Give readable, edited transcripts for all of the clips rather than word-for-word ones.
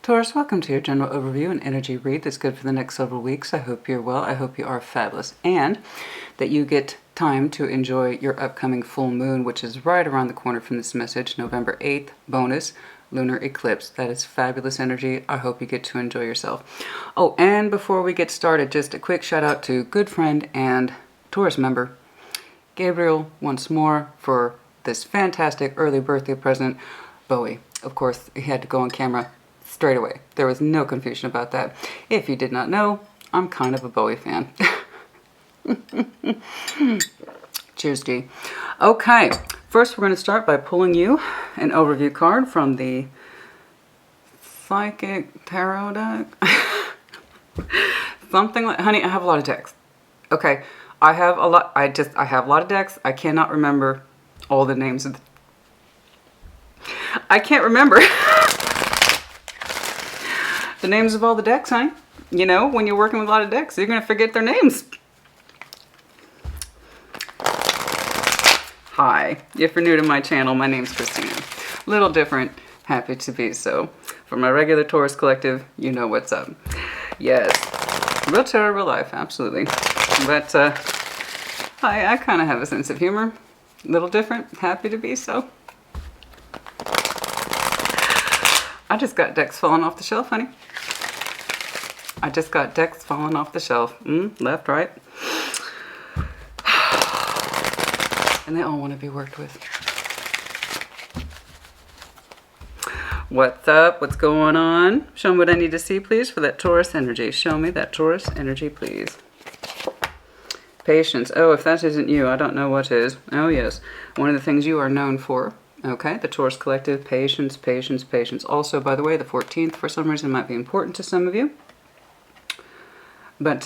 Taurus, welcome to your general overview and energy read that's good for the next several weeks. I hope you're well. I hope you are fabulous. And that you get time to enjoy your upcoming full moon, which is right around the corner from this message, November 8th, bonus lunar eclipse. That is fabulous energy. I hope you get to enjoy yourself. Oh, and before we get started, just a quick shout out to good friend and Taurus member, Gabriel, once more for this fantastic early birthday present, Bowie. Of course, he had to go on camera straight away. There was no confusion about that. If you did not know, I'm kind of a Bowie fan. Cheers, G. Okay, first we're going to start by pulling you an overview card from the Psychic Tarot deck. Something like, honey, I have a lot of decks. Okay, I have a lot of decks. I cannot remember all the names of I can't remember the names of all the decks, honey. You know, when you're working with a lot of decks, you're going to forget their names. Hi, if you're new to my channel, my name's Christina. Little different, happy to be so. For my regular Taurus collective, you know what's up. Yes, real tarot, real life, absolutely. But I kind of have a sense of humor. Little different, happy to be so. I just got decks falling off the shelf, honey. I just got decks falling off the shelf. Left, right. And they all want to be worked with. What's up? What's going on? Show me what I need to see, please, for that Taurus energy. Show me that Taurus energy, please. Patience. Oh, if that isn't you, I don't know what is. Oh, yes. One of the things you are known for. Okay, the Taurus collective, patience, patience, patience. Also, by the way, the 14th, for some reason, might be important to some of you. But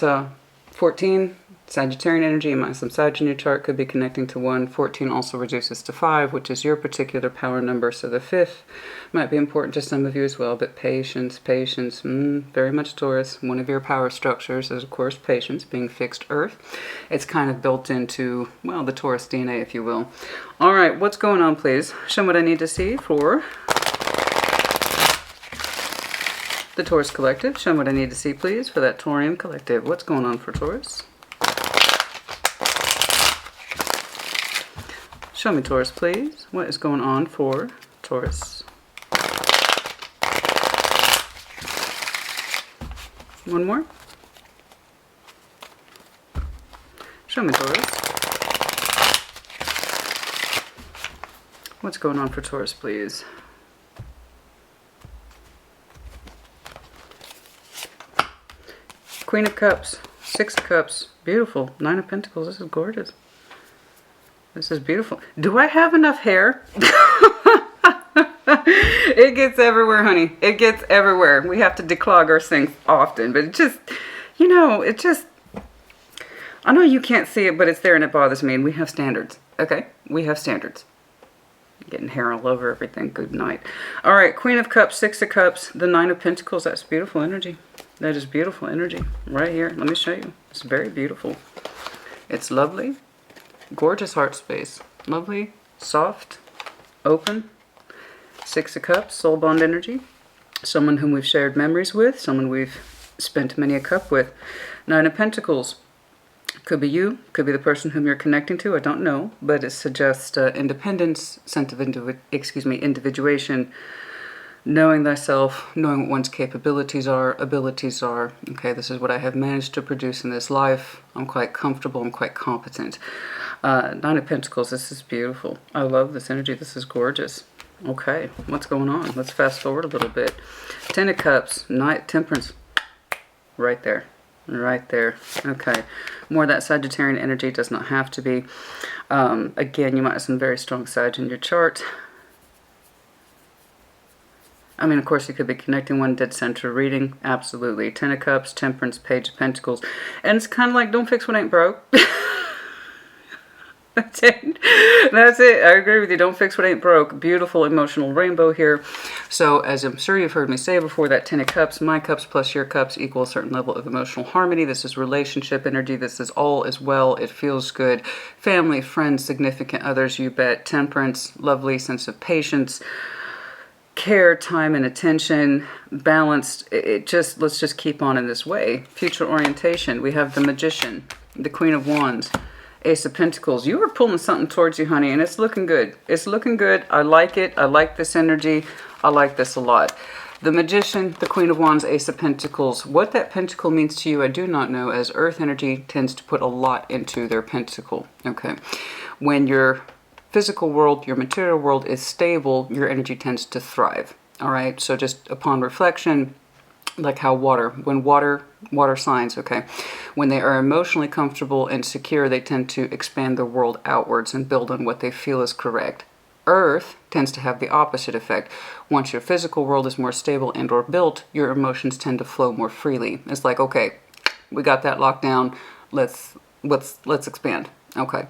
14, Sagittarian energy, and some Sag in your chart could be connecting to 1. 14 also reduces to 5, which is your particular power number. So the 5th might be important to some of you as well. But patience, patience, very much Taurus. One of your power structures is, of course, patience, being fixed earth. It's kind of built into, well, the Taurus DNA, if you will. All right, what's going on, please? Show me what I need to see for the Taurus collective. Show me what I need to see, please, for that Taurian collective. What's going on for Taurus? Show me, Taurus, please. What is going on for Taurus? One more. Show me, Taurus. What's going on for Taurus, please? Queen of Cups, 6 of Cups, beautiful. 9 of Pentacles, this is gorgeous. This is beautiful. Do I have enough hair? It gets everywhere, honey. It gets everywhere. We have to declog our sinks often, but it just, you know, it just, I know you can't see it, but it's there and it bothers me, and we have standards, okay? We have standards. Getting hair all over everything. Good night. All right, Queen of Cups, 6 of Cups, the 9 of Pentacles. That's beautiful energy. That is beautiful energy right here. Let me show you. It's very beautiful. It's lovely. Gorgeous heart space. Lovely, soft, open. 6 of Cups, soul bond energy. Someone whom we've shared memories with. Someone we've spent many a cup with. 9 of Pentacles. Could be you. Could be the person whom you're connecting to. I don't know. But it suggests independence, sense of individuation. Knowing thyself, knowing what one's capabilities are, abilities are. Okay, this is what I have managed to produce in this life. I'm quite comfortable. I'm quite competent. 9 of Pentacles, this is beautiful. I love this energy. This is gorgeous. Okay, what's going on? Let's fast forward a little bit. 10 of Cups, Temperance. Right there. Right there. Okay. More of that Sagittarian energy. Does not have to be. Again, you might have some very strong Sag in your chart. I mean, of course, you could be connecting one dead center reading. Absolutely. 10 of Cups, Temperance, Page of Pentacles. And it's kind of like, don't fix what ain't broke. That's it. That's it. I agree with you. Don't fix what ain't broke. Beautiful emotional rainbow here. So, as I'm sure you've heard me say before, that 10 of Cups, my cups plus your cups equal a certain level of emotional harmony. This is relationship energy. This is all as well. It feels good. Family, friends, significant others, you bet. Temperance, lovely sense of patience. care, time, and attention, balanced. Let's just keep on in this way. Future orientation. We have the Magician, the Queen of Wands, Ace of Pentacles. You are pulling something towards you, honey, and it's looking good. It's looking good. I like it. I like this energy. I like this a lot. The Magician, the Queen of Wands, Ace of Pentacles. What that pentacle means to you, I do not know, as earth energy tends to put a lot into their pentacle. Okay. When your physical world, your material world is stable, your energy tends to thrive. All right. So just upon reflection, like how when water signs, okay, when they are emotionally comfortable and secure, they tend to expand their world outwards and build on what they feel is correct. Earth tends to have the opposite effect. Once your physical world is more stable and or built, your emotions tend to flow more freely. It's like, okay, we got that locked down. Let's expand. Okay.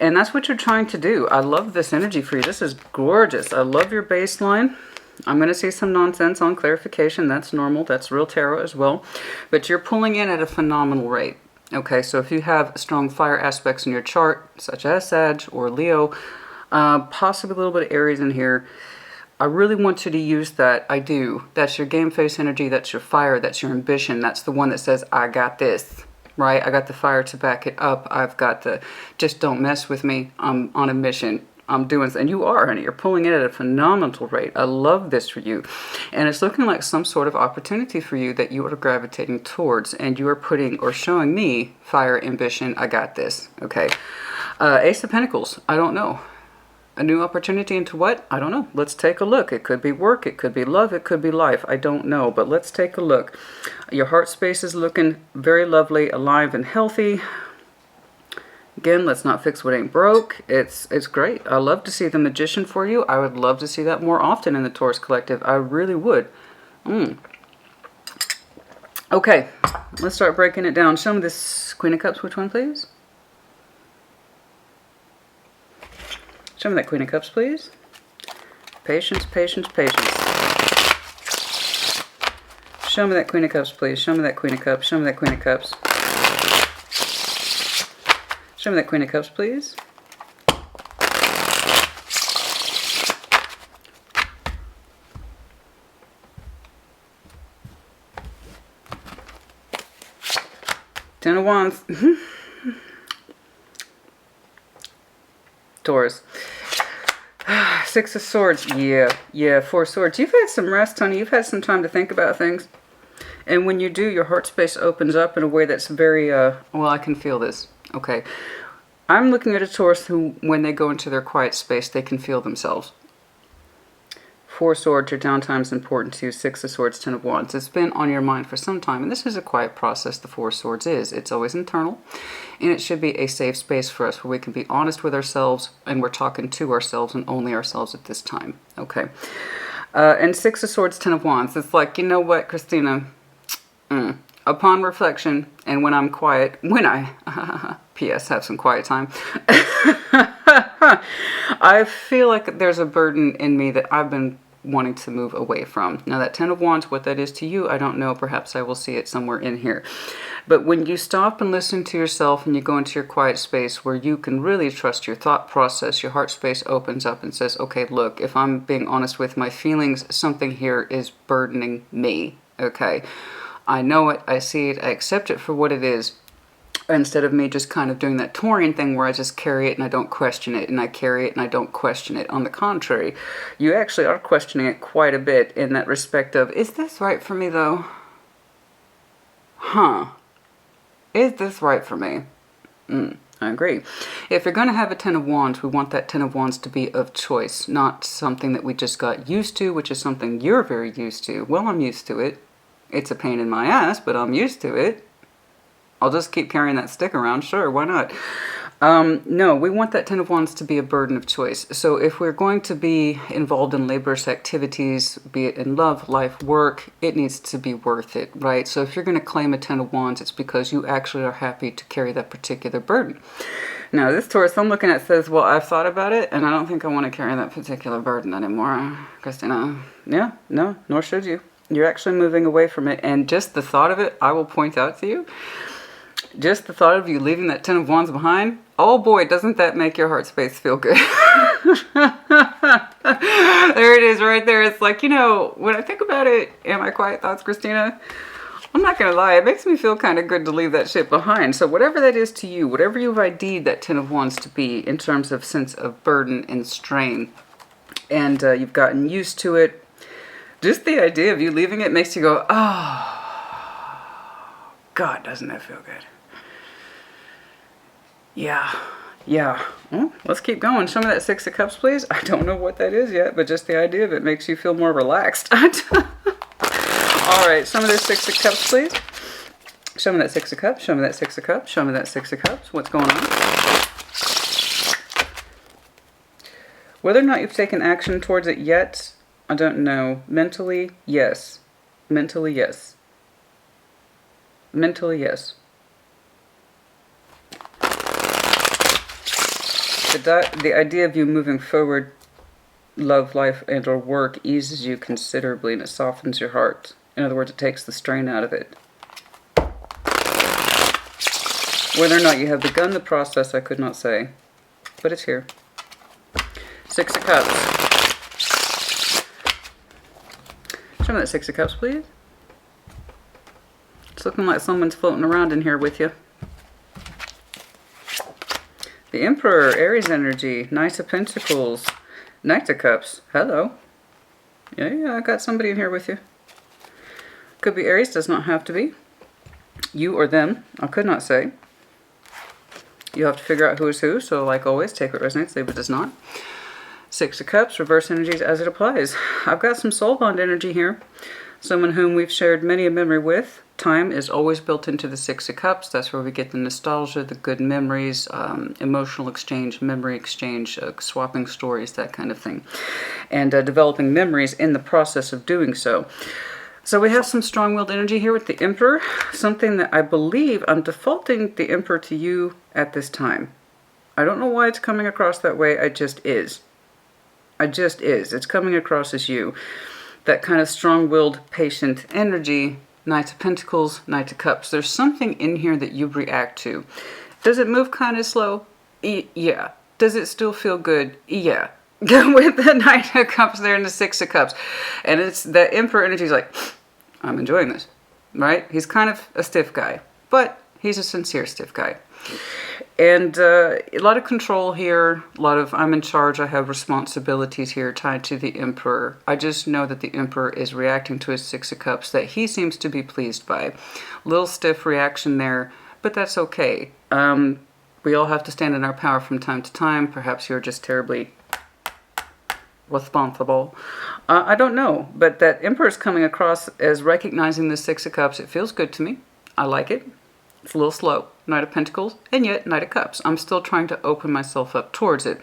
And that's what you're trying to do. I love this energy for you. This is gorgeous. I love your baseline. I'm going to see some nonsense on clarification. That's normal. That's real tarot as well. But you're pulling in at a phenomenal rate. Okay, so if you have strong fire aspects in your chart, such as Sag or Leo, possibly a little bit of Aries in here, I really want you to use that. I do. That's your game face energy. That's your fire. That's your ambition. That's the one that says, I got this. Right? I got the fire to back it up. I've got the, just don't mess with me. I'm on a mission. I'm doing, and you are, honey. You're pulling it at a phenomenal rate. I love this for you. And it's looking like some sort of opportunity for you that you are gravitating towards. And you are putting or showing me fire, ambition. I got this. Okay. Ace of Pentacles. I don't know. A new opportunity into what? I don't know. Let's take a look. It could be work. It could be love. It could be life. I don't know. But let's take a look. Your heart space is looking very lovely, alive, and healthy. Again, let's not fix what ain't broke. It's great. I love to see the Magician for you. I would love to see that more often in the Taurus Collective. I really would. Okay. Let's start breaking it down. Show me this Queen of Cups. Which one, please? Show me that Queen of Cups, please. Patience, patience, patience. Show me that Queen of Cups, please. Show me that Queen of Cups. Show me that Queen of Cups. Show me that Queen of Cups, please. Ten of Wands. Taurus. Six of Swords. Yeah. Four of Swords. You've had some rest, honey. You've had some time to think about things. And when you do, your heart space opens up in a way that's very, well, I can feel this. Okay. I'm looking at a Taurus who, when they go into their quiet space, they can feel themselves. Four of Swords, your downtime is important to you. Six of Swords, Ten of Wands. It's been on your mind for some time, and this is a quiet process, the Four of Swords is. It's always internal, and it should be a safe space for us where we can be honest with ourselves, and we're talking to ourselves and only ourselves at this time. Okay. And Six of Swords, Ten of Wands. It's like, you know what, Christina? Upon reflection, and when I'm quiet, P.S. have some quiet time, I feel like there's a burden in me that I've been wanting to move away from. Now that Ten of Wands, what that is to you, I don't know. Perhaps I will see it somewhere in here. But when you stop and listen to yourself and you go into your quiet space where you can really trust your thought process, your heart space opens up and says, okay, look, if I'm being honest with my feelings, something here is burdening me. Okay. I know it. I see it. I accept it for what it is. Instead of me just kind of doing that Taurian thing where I just carry it and I don't question it, and I carry it and I don't question it. On the contrary, you actually are questioning it quite a bit in that respect of, is this right for me though? Is this right for me? I agree. If you're going to have a Ten of Wands, we want that Ten of Wands to be of choice, not something that we just got used to, which is something you're very used to. Well, I'm used to it. It's a pain in my ass, but I'm used to it. I'll just keep carrying that stick around. Sure, why not? No, we want that Ten of Wands to be a burden of choice. So if we're going to be involved in laborious activities, be it in love, life, work, it needs to be worth it, right? So if you're going to claim a Ten of Wands, it's because you actually are happy to carry that particular burden. Now, this Taurus I'm looking at says, well, I've thought about it, and I don't think I want to carry that particular burden anymore, Christina. Yeah, no, nor should you. You're actually moving away from it. And just the thought of it, I will point out to you, just the thought of you leaving that Ten of Wands behind, oh boy, doesn't that make your heart space feel good? There it is right there. It's like, you know, when I think about it, am I quiet thoughts, Christina? I'm not going to lie. It makes me feel kind of good to leave that shit behind. So whatever that is to you, whatever you've ID'd that Ten of Wands to be in terms of sense of burden and strain, and you've gotten used to it, just the idea of you leaving it makes you go, oh, God, doesn't that feel good? Yeah. Yeah. Well, let's keep going. Show me that Six of Cups, please. I don't know what that is yet, but just the idea of it makes you feel more relaxed. All right. Show me that Six of Cups, please. Show me that Six of Cups. Show me that Six of Cups. Show me that Six of Cups. What's going on? Whether or not you've taken action towards it yet, I don't know. Mentally, yes. Mentally, yes. Mentally, yes. The idea of you moving forward, love, life, and or work eases you considerably, and it softens your heart. In other words, it takes the strain out of it. Whether or not you have begun the process, I could not say. But it's here. Six of Cups. Show me that Six of Cups, please. It's looking like someone's floating around in here with you. The Emperor, Aries energy, Knight of Pentacles, Knight of Cups. Hello. Yeah, I got somebody in here with you. Could be Aries, does not have to be. You or them, I could not say. You have to figure out who is who, so like always, take what resonates, leave what does not. Six of Cups, reverse energies as it applies. I've got some soul bond energy here. Someone whom we've shared many a memory with. Time is always built into the Six of Cups. That's where we get the nostalgia, the good memories, emotional exchange, memory exchange, swapping stories, that kind of thing. And developing memories in the process of doing so. So we have some strong-willed energy here with the Emperor. Something that I believe I'm defaulting the Emperor to you at this time. I don't know why it's coming across that way. It just is. It just is. It's coming across as you. That kind of strong-willed, patient energy. Knight of Pentacles, Knight of Cups. There's something in here that you react to. Does it move kind of slow? Yeah. Does it still feel good? Yeah. With the Knight of Cups there and the Six of Cups. And it's the Emperor energy is like, I'm enjoying this. Right? He's kind of a stiff guy. But he's a sincere stiff guy. And a lot of control here, a lot of I'm in charge, I have responsibilities here tied to the Emperor. I just know that the Emperor is reacting to his Six of Cups that he seems to be pleased by. Little stiff reaction there, but that's okay. We all have to stand in our power from time to time. Perhaps you're just terribly responsible. I don't know, but that Emperor is coming across as recognizing the Six of Cups. It feels good to me. I like it. It's a little slow. Knight of Pentacles, and yet Knight of Cups. I'm still trying to open myself up towards it.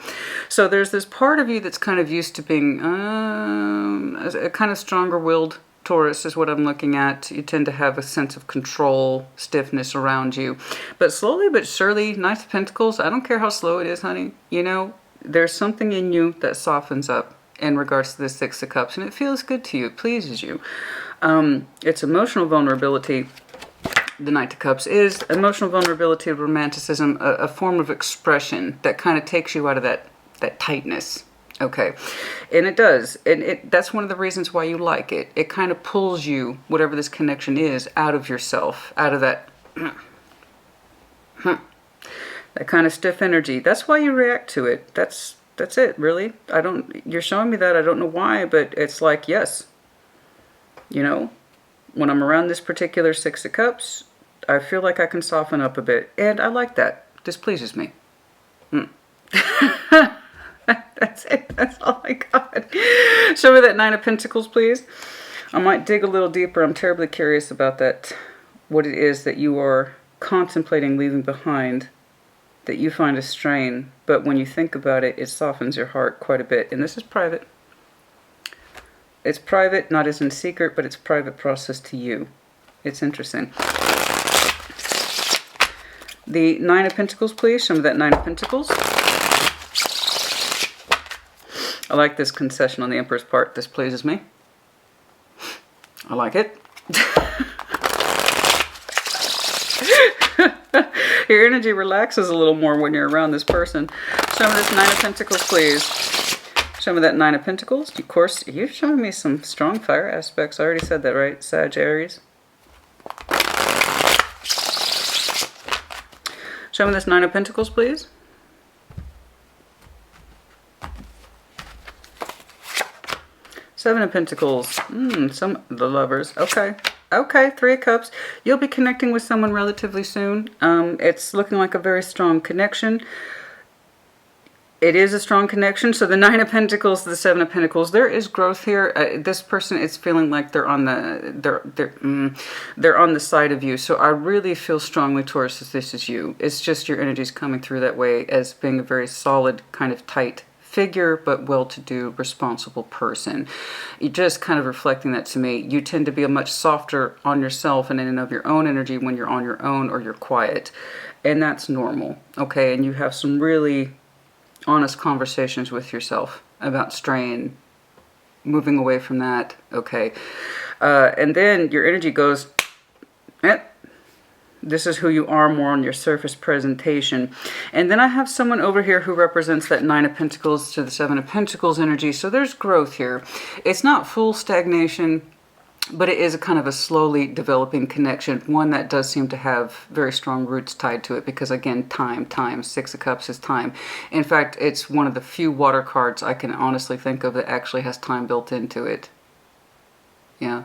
So there's this part of you that's kind of used to being a kind of stronger-willed Taurus is what I'm looking at. You tend to have a sense of control, stiffness around you. But slowly but surely, Knight of Pentacles, I don't care how slow it is, honey. You know, there's something in you that softens up in regards to the Six of Cups, and it feels good to you. It pleases you. It's emotional vulnerability. The Knight of Cups is emotional vulnerability, romanticism, a form of expression that kind of takes you out of that tightness. Okay. And it does. And that's one of the reasons why you like it. It kind of pulls you, whatever this connection is, out of yourself, out of that that kind of stiff energy. That's why you react to it. That's it, really. You're showing me that. I don't know why, but it's like, yes. You know, when I'm around this particular Six of Cups, I feel like I can soften up a bit. And I like that. This pleases me. That's it. That's all I got. Show me that Nine of Pentacles, please. I might dig a little deeper. I'm terribly curious about that. What it is that you are contemplating leaving behind that you find a strain. But when you think about it, it softens your heart quite a bit. And this is private. It's private, not as in secret, but it's private process to you. It's interesting. The Nine of Pentacles, please. Show me that Nine of Pentacles. I like this concession on the Emperor's part. This pleases me. I like it. Your energy relaxes a little more when you're around this person. Show me this Nine of Pentacles, please. Show me that Nine of Pentacles. Of course, you're showing me some strong fire aspects. I already said that, right? Sagittarius. Show me this Nine of Pentacles, please. Seven of Pentacles. The Lovers. Okay. Okay, Three of Cups. You'll be connecting with someone relatively soon. It's looking like a very strong connection. It is a strong connection. So the Nine of Pentacles, the Seven of Pentacles, there is growth here. This person is feeling like they're on the side of you. So I really feel strongly, Taurus, that this is you. It's just your energy's coming through that way as being a very solid, kind of tight figure, but well-to-do, responsible person. You're just kind of reflecting that to me. You tend to be a much softer on yourself and in and of your own energy when you're on your own or you're quiet. And that's normal, okay? And you have some really honest conversations with yourself about straying, moving away from that, okay? And then your energy goes, this is who you are more on your surface presentation. And then I have someone over here who represents that Nine of Pentacles to the Seven of Pentacles energy. So there's growth here. It's not full stagnation, but it is a kind of a slowly developing connection, one that does seem to have very strong roots tied to it because, again, time. Six of Cups is time. In fact, it's one of the few water cards I can honestly think of that actually has time built into it. Yeah.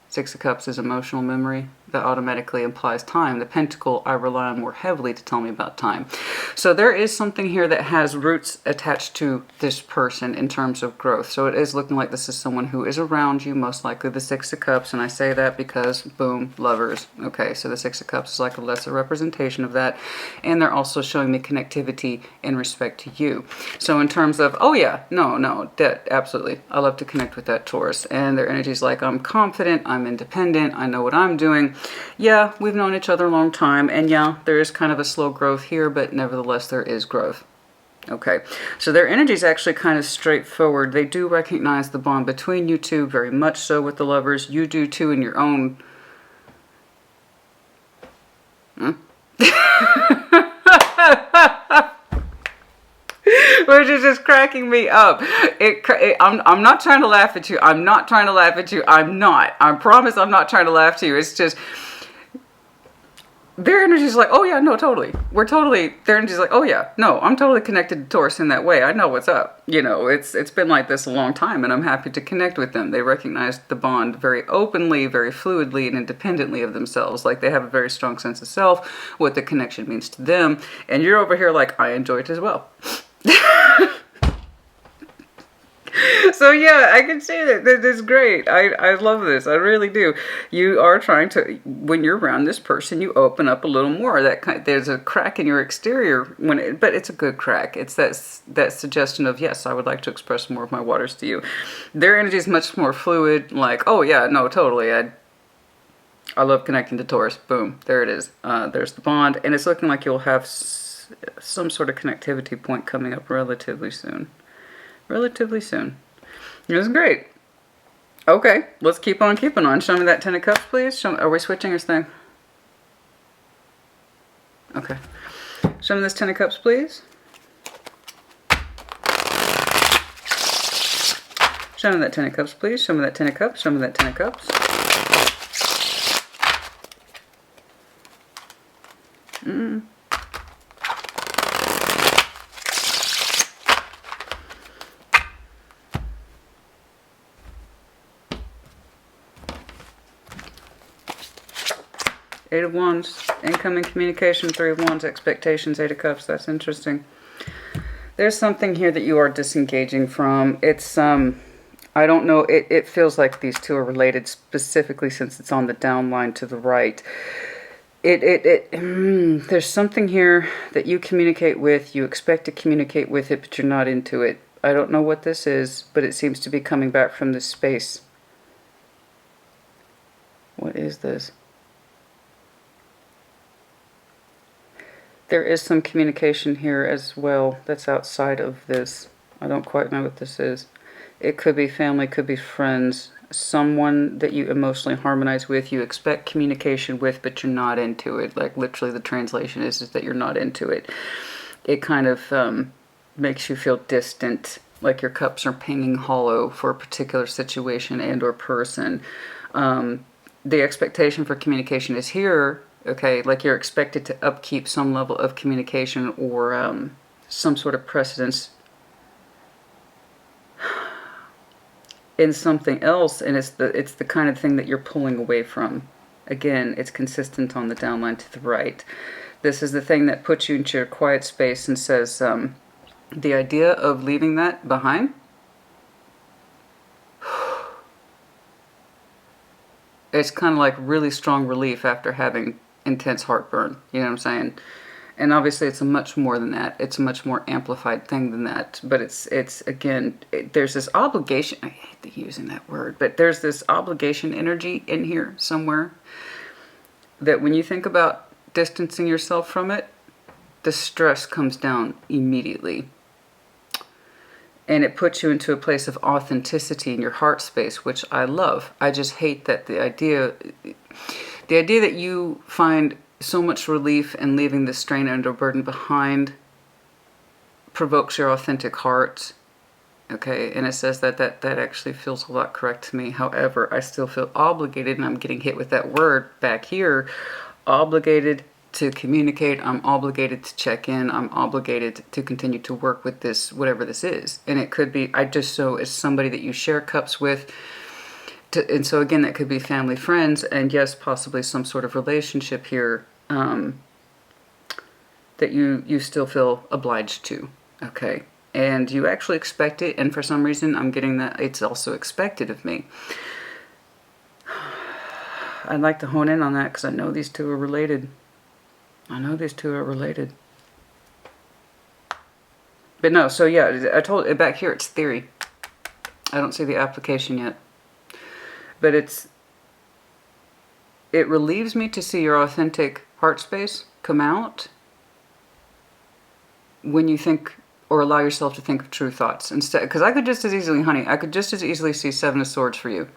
Six of Cups is emotional memory. That automatically implies time. The Pentacle I rely on more heavily to tell me about time. So there is something here that has roots attached to this person in terms of growth. So it is looking like this is someone who is around you, most likely the Six of Cups. And I say that because, boom, Lovers. Okay, so the Six of Cups is like a lesser representation of that. And they're also showing me connectivity in respect to you. So in terms of, oh yeah, no, that absolutely. I love to connect with that Taurus. And their energy is like, I'm confident, I'm independent, I know what I'm doing. Yeah, we've known each other a long time, and yeah, there is kind of a slow growth here, but nevertheless there is growth. Okay, so their energy is actually kind of straightforward. They do recognize the bond between you two, very much so with the Lovers. You do too in your own... Which is just cracking me up. I'm not trying to laugh at you. I'm not trying to laugh at you. I'm not. I promise I'm not trying to laugh to you. It's just... Their energy is like, oh yeah, no, totally. Their energy is like, oh yeah, no, I'm totally connected to Taurus in that way. I know what's up. You know, it's been like this a long time and I'm happy to connect with them. They recognize the bond very openly, very fluidly and independently of themselves. Like they have a very strong sense of self, what the connection means to them. And you're over here like, I enjoy it as well. So yeah, I can say that. That is great. I love this. I really do. You are trying to, when you're around this person, you open up a little more. There's a crack in your exterior, but it's a good crack. It's that suggestion of, yes, I would like to express more of my waters to you. Their energy is much more fluid, like, oh yeah, no, totally. I love connecting to Taurus. Boom, there it is. There's the bond, and it's looking like you'll have some sort of connectivity point coming up relatively soon. Relatively soon. It was great. Okay, let's keep on keeping on. Show me that Ten of Cups, please. Are we switching or staying? Okay. Show me this Ten of Cups, please. Show me that Ten of Cups, please. Show me that Ten of Cups. Show me that Ten of Cups. Eight of Wands, incoming communication, Three of Wands, expectations, Eight of Cups. That's interesting. There's something here that you are disengaging from. It's, I don't know, it feels like these two are related specifically since it's on the down line to the right. There's something here that you communicate with, you expect to communicate with it, but you're not into it. I don't know what this is, but it seems to be coming back from this space. What is this? There is some communication here as well that's outside of this. I don't quite know what this is. It could be family, could be friends, someone that you emotionally harmonize with, you expect communication with, but you're not into it. Like literally the translation is that you're not into it. it kind of makes you feel distant, like your cups are hanging hollow for a particular situation and or person. The expectation for communication is here, okay, like you're expected to upkeep some level of communication or some sort of precedence in something else, and it's the kind of thing that you're pulling away from. Again, it's consistent on the downline to the right. This is the thing that puts you into your quiet space and says, the idea of leaving that behind, it's kind of like really strong relief after having intense heartburn. You know what I'm saying? And obviously it's a much more than that. It's a much more amplified thing than that. But it's again, there's this obligation. I hate using that word, but there's this obligation energy in here somewhere that when you think about distancing yourself from it, the stress comes down immediately. And it puts you into a place of authenticity in your heart space, which I love. I just hate that the idea that you find so much relief in leaving the strain and or burden behind provokes your authentic heart. Okay, and it says that actually feels a lot correct to me. However, I still feel obligated, and I'm getting hit with that word back here, obligated to communicate. I'm obligated to check in. I'm obligated to continue to work with this, whatever this is. And it could be, it's somebody that you share cups with. And so again, that could be family, friends, and yes, possibly some sort of relationship here that you still feel obliged to. Okay. And you actually expect it, and for some reason I'm getting that it's also expected of me. I'd like to hone in on that because I know these two are related. But no, so yeah, I told it back here, it's theory. I don't see the application yet. But it relieves me to see your authentic heart space come out when you think or allow yourself to think of true thoughts instead. Because I could just as easily, honey, I could just as easily see Seven of Swords for you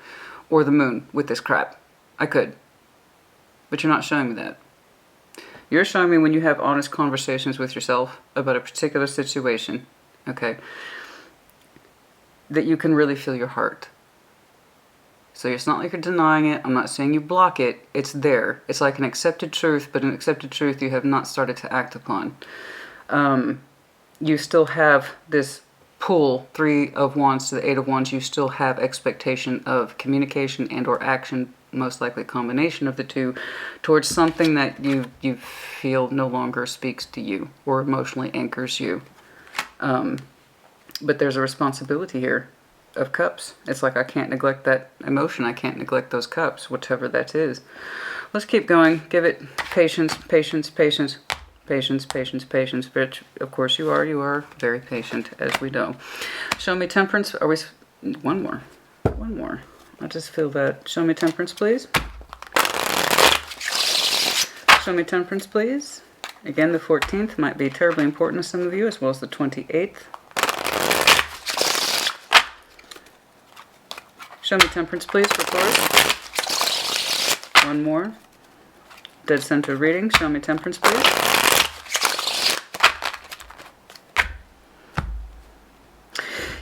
or the moon with this crap. I could. But you're not showing me that. You're showing me when you have honest conversations with yourself about a particular situation, okay, that you can really feel your heart. So it's not like you're denying it. I'm not saying you block it. It's there. It's like an accepted truth, but an accepted truth you have not started to act upon. You still have this pull, 3 of Wands to the 8 of Wands. You still have expectation of communication and or action, most likely combination of the two, towards something that you feel no longer speaks to you or emotionally anchors you. But there's a responsibility here of cups. It's like I can't neglect that emotion. I can't neglect those cups, whatever that is. Let's keep going. Give it patience, patience, patience, patience, patience, patience. Which, of course, you are very patient, as we know. Show me temperance. Are we? One more. I just feel that. Show me temperance, please. Show me temperance, please. Again, the 14th might be terribly important to some of you, as well as the 28th. Show me temperance, please, for Taurus. One more. Dead center reading. Show me temperance, please.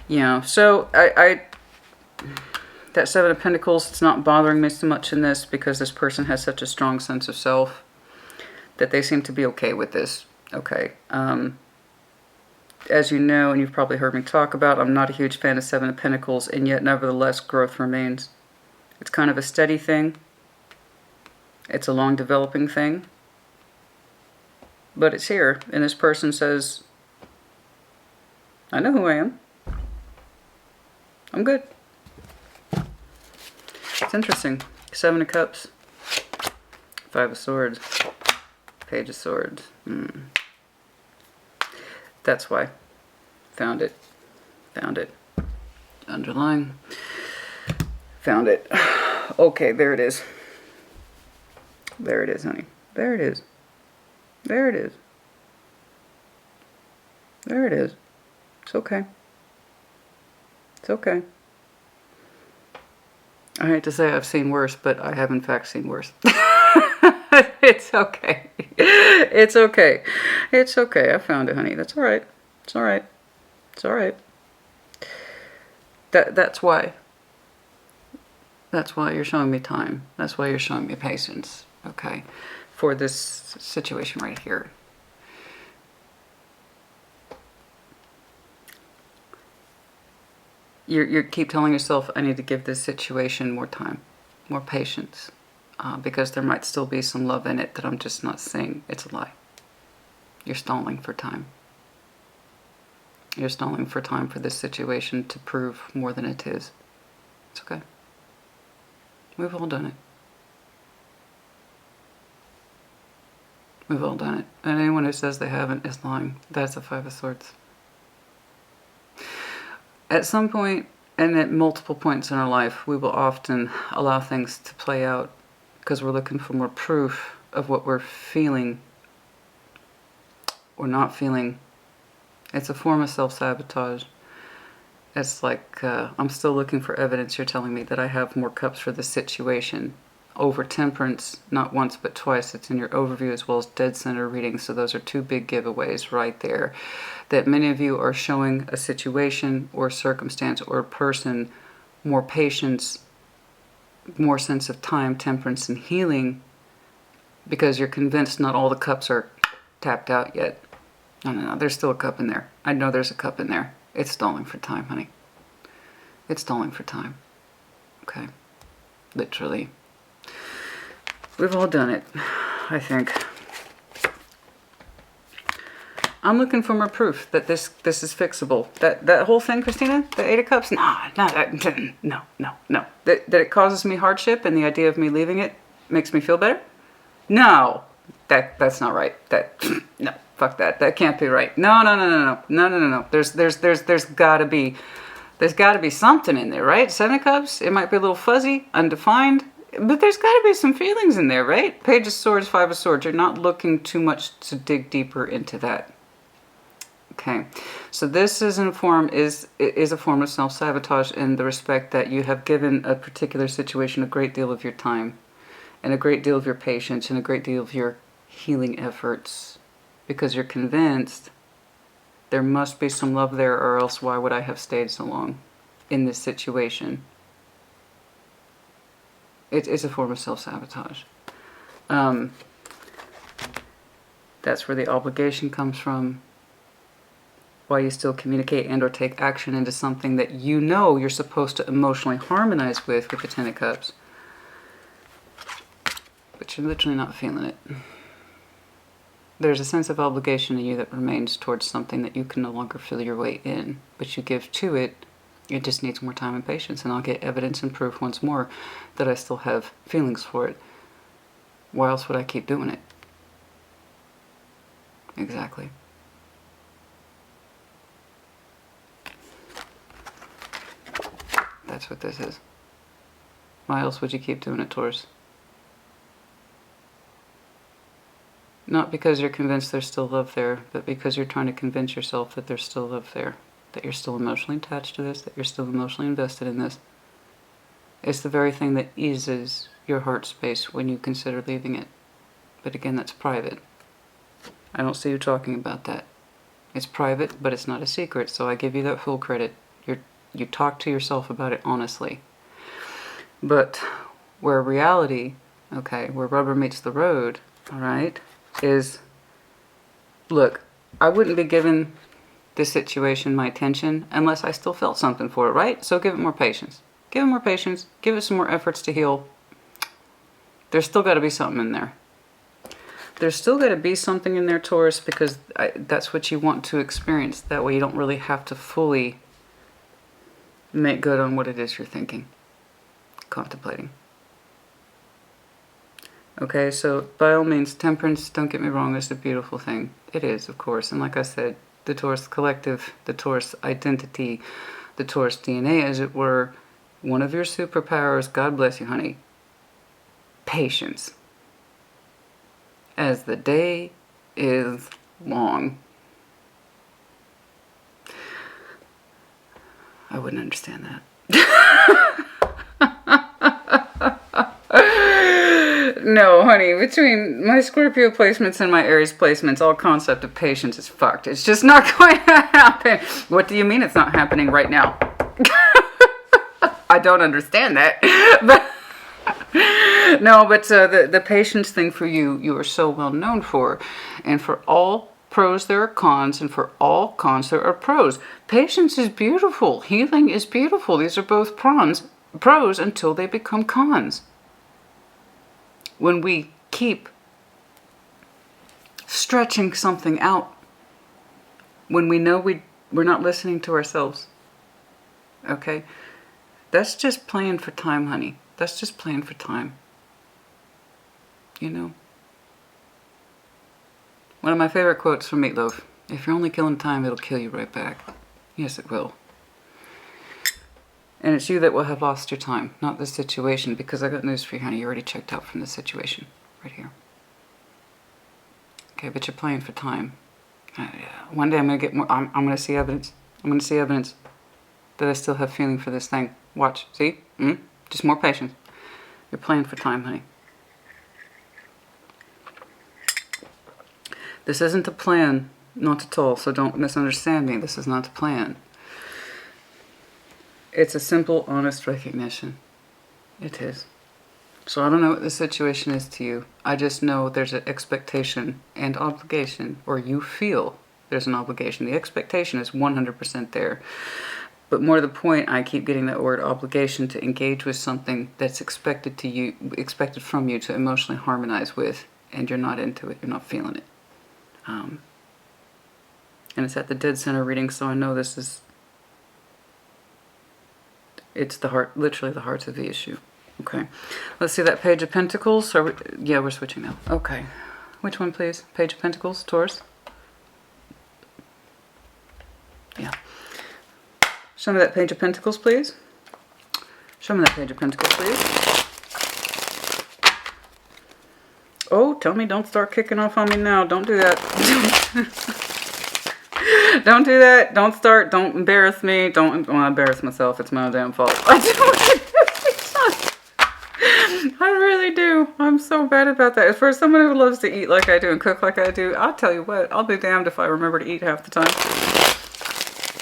Yeah, so that Seven of Pentacles, it's not bothering me so much in this because this person has such a strong sense of self that they seem to be okay with this. Okay. As you know, and you've probably heard me talk about, I'm not a huge fan of Seven of Pentacles, and yet nevertheless growth remains. It's kind of a steady thing. It's a long developing thing. But it's here, and this person says, I know who I am. I'm good. It's interesting. 7 of Cups. 5 of Swords. Page of Swords. That's why. Found it. Underlying. Found it. Okay, there it is. There it is, honey. There it is. It's okay. I hate to say I've seen worse, but I have in fact seen worse. It's okay. It's okay. It's okay. I found it, honey. That's all right. It's all right. It's all right. That's why. That's why you're showing me time. That's why you're showing me patience. Okay. For this situation right here. You keep telling yourself, I need to give this situation more time, more patience, because there might still be some love in it that I'm just not seeing. It's a lie. You're stalling for time. You're stalling for time for this situation to prove more than it is. It's okay. We've all done it. We've all done it. And anyone who says they haven't is lying. That's a Five of Swords. At some point, and at multiple points in our life, we will often allow things to play out because we're looking for more proof of what we're feeling or not feeling. It's a form of self-sabotage. It's like, I'm still looking for evidence. You're telling me that I have more cups for this situation. Over Temperance, not once but twice. It's in your overview as well as Dead Center readings. So those are two big giveaways right there. That many of you are showing a situation or circumstance or person more patience, more sense of time, temperance, and healing because you're convinced not all the cups are tapped out yet. No. There's still a cup in there. I know there's a cup in there. It's stalling for time, honey. It's stalling for time. Okay. Literally. We've all done it, I think. I'm looking for more proof that this is fixable. That whole thing, Christina, the Eight of Cups, no. That it causes me hardship and the idea of me leaving it makes me feel better? No. That's not right. No, fuck that. That can't be right. No. There's gotta be something in there, right? Seven of Cups, it might be a little fuzzy, undefined. But there's got to be some feelings in there, right? Page of Swords, Five of Swords. You're not looking too much to dig deeper into that. Okay. So this is a form of self-sabotage in the respect that you have given a particular situation a great deal of your time and a great deal of your patience and a great deal of your healing efforts because you're convinced there must be some love there or else why would I have stayed so long in this situation? It is a form of self-sabotage. That's where the obligation comes from. Why you still communicate and or take action into something that you know you're supposed to emotionally harmonize with the Ten of Cups. But you're literally not feeling it. There's a sense of obligation in you that remains towards something that you can no longer feel your way in. But you give to it. It just needs more time and patience, and I'll get evidence and proof once more that I still have feelings for it. Why else would I keep doing it? Exactly. That's what this is. Why else would you keep doing it, Taurus? Not because you're convinced there's still love there, but because you're trying to convince yourself that there's still love there. That you're still emotionally attached to this, that you're still emotionally invested in this. It's the very thing that eases your heart space when you consider leaving it. But again, that's private. I don't see you talking about that. It's private, but it's not a secret, so I give you that full credit. You talk to yourself about it honestly. But where reality, okay, where rubber meets the road, all right, is, look, I wouldn't be given this situation my attention unless I still felt something for it, right? So give it more patience. Give it more patience. Give it some more efforts to heal. There's still got to be something in there. There's still got to be something in there, Taurus, because that's what you want to experience. That way you don't really have to fully make good on what it is you're thinking, contemplating. Okay, so by all means, temperance, don't get me wrong, is a beautiful thing. It is, of course. And like I said, the Taurus collective, the Taurus identity, the Taurus DNA, as it were, one of your superpowers, God bless you, honey, patience. As the day is long. I wouldn't understand that. No, honey, between my Scorpio placements and my Aries placements, all concept of patience is fucked. It's just not going to happen. What do you mean it's not happening right now? I don't understand that. But no, but the patience thing for you, you are so well known for. And for all pros, there are cons, and for all cons, there are pros. Patience is beautiful. Healing is beautiful. These are both pros until they become cons. When we keep stretching something out, when we know we're not listening to ourselves, okay? That's just playing for time, honey. That's just playing for time. You know? One of my favorite quotes from Meatloaf: if you're only killing time, it'll kill you right back. Yes, it will. And it's you that will have lost your time, not the situation, because I got news for you, honey. You already checked out from the situation. Right here. Okay, but you're playing for time. One day I'm going to get more. I'm going to see evidence. I'm going to see evidence that I still have feeling for this thing. Watch. See? Just more patience. You're playing for time, honey. This isn't a plan. Not at all. So don't misunderstand me. This is not a plan. It's a simple, honest recognition. It is. So I don't know what the situation is to you. I just know there's an expectation and obligation, or you feel there's an obligation. The expectation is 100% there. But more to the point, I keep getting that word obligation to engage with something that's expected from you to emotionally harmonize with, and you're not into it. You're not feeling it. And it's at the dead center reading, so I know this is. It's the heart, literally the heart of the issue. Okay. Let's see that Page of Pentacles. Yeah, we're switching now. Okay. Which one, please? Page of Pentacles, Taurus. Yeah. Show me that Page of Pentacles, please. Show me that Page of Pentacles, please. Oh, tell me don't start kicking off on me now. Don't do that. Don't do that. Don't start. Don't embarrass me. Don't embarrass myself. It's my own damn fault. I really do. I'm so bad about that. For someone who loves to eat like I do and cook like I do, I'll tell you what. I'll be damned if I remember to eat half the time.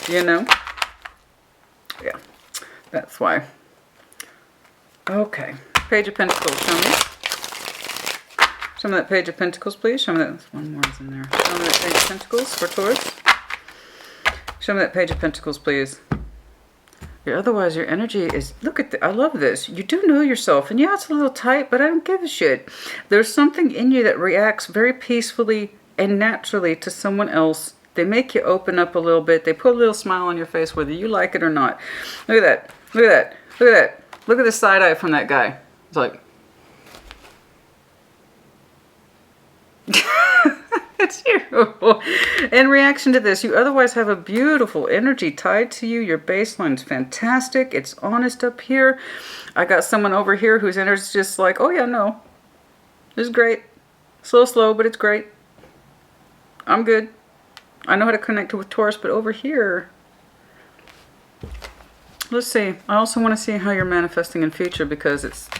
You know? Yeah. That's why. Okay. Page of Pentacles. Show me. Show me that Page of Pentacles, please. Show me that. One more is in there. Show me that Page of Pentacles for Taurus. Show me that Page of Pentacles, please. Otherwise, your energy is... Look at I love this. You do know yourself. And yeah, it's a little tight, but I don't give a shit. There's something in you that reacts very peacefully and naturally to someone else. They make you open up a little bit. They put a little smile on your face, whether you like it or not. Look at that. Look at that. Look at that. Look at the side eye from that guy. It's like... It's you. In reaction to this, you otherwise have a beautiful energy tied to you. Your baseline's fantastic. It's honest up here. I got someone over here whose energy is just like, oh yeah, no. This is great. Slow, but it's great. I'm good. I know how to connect with Taurus, but over here... Let's see. I also want to see how you're manifesting in future, because it's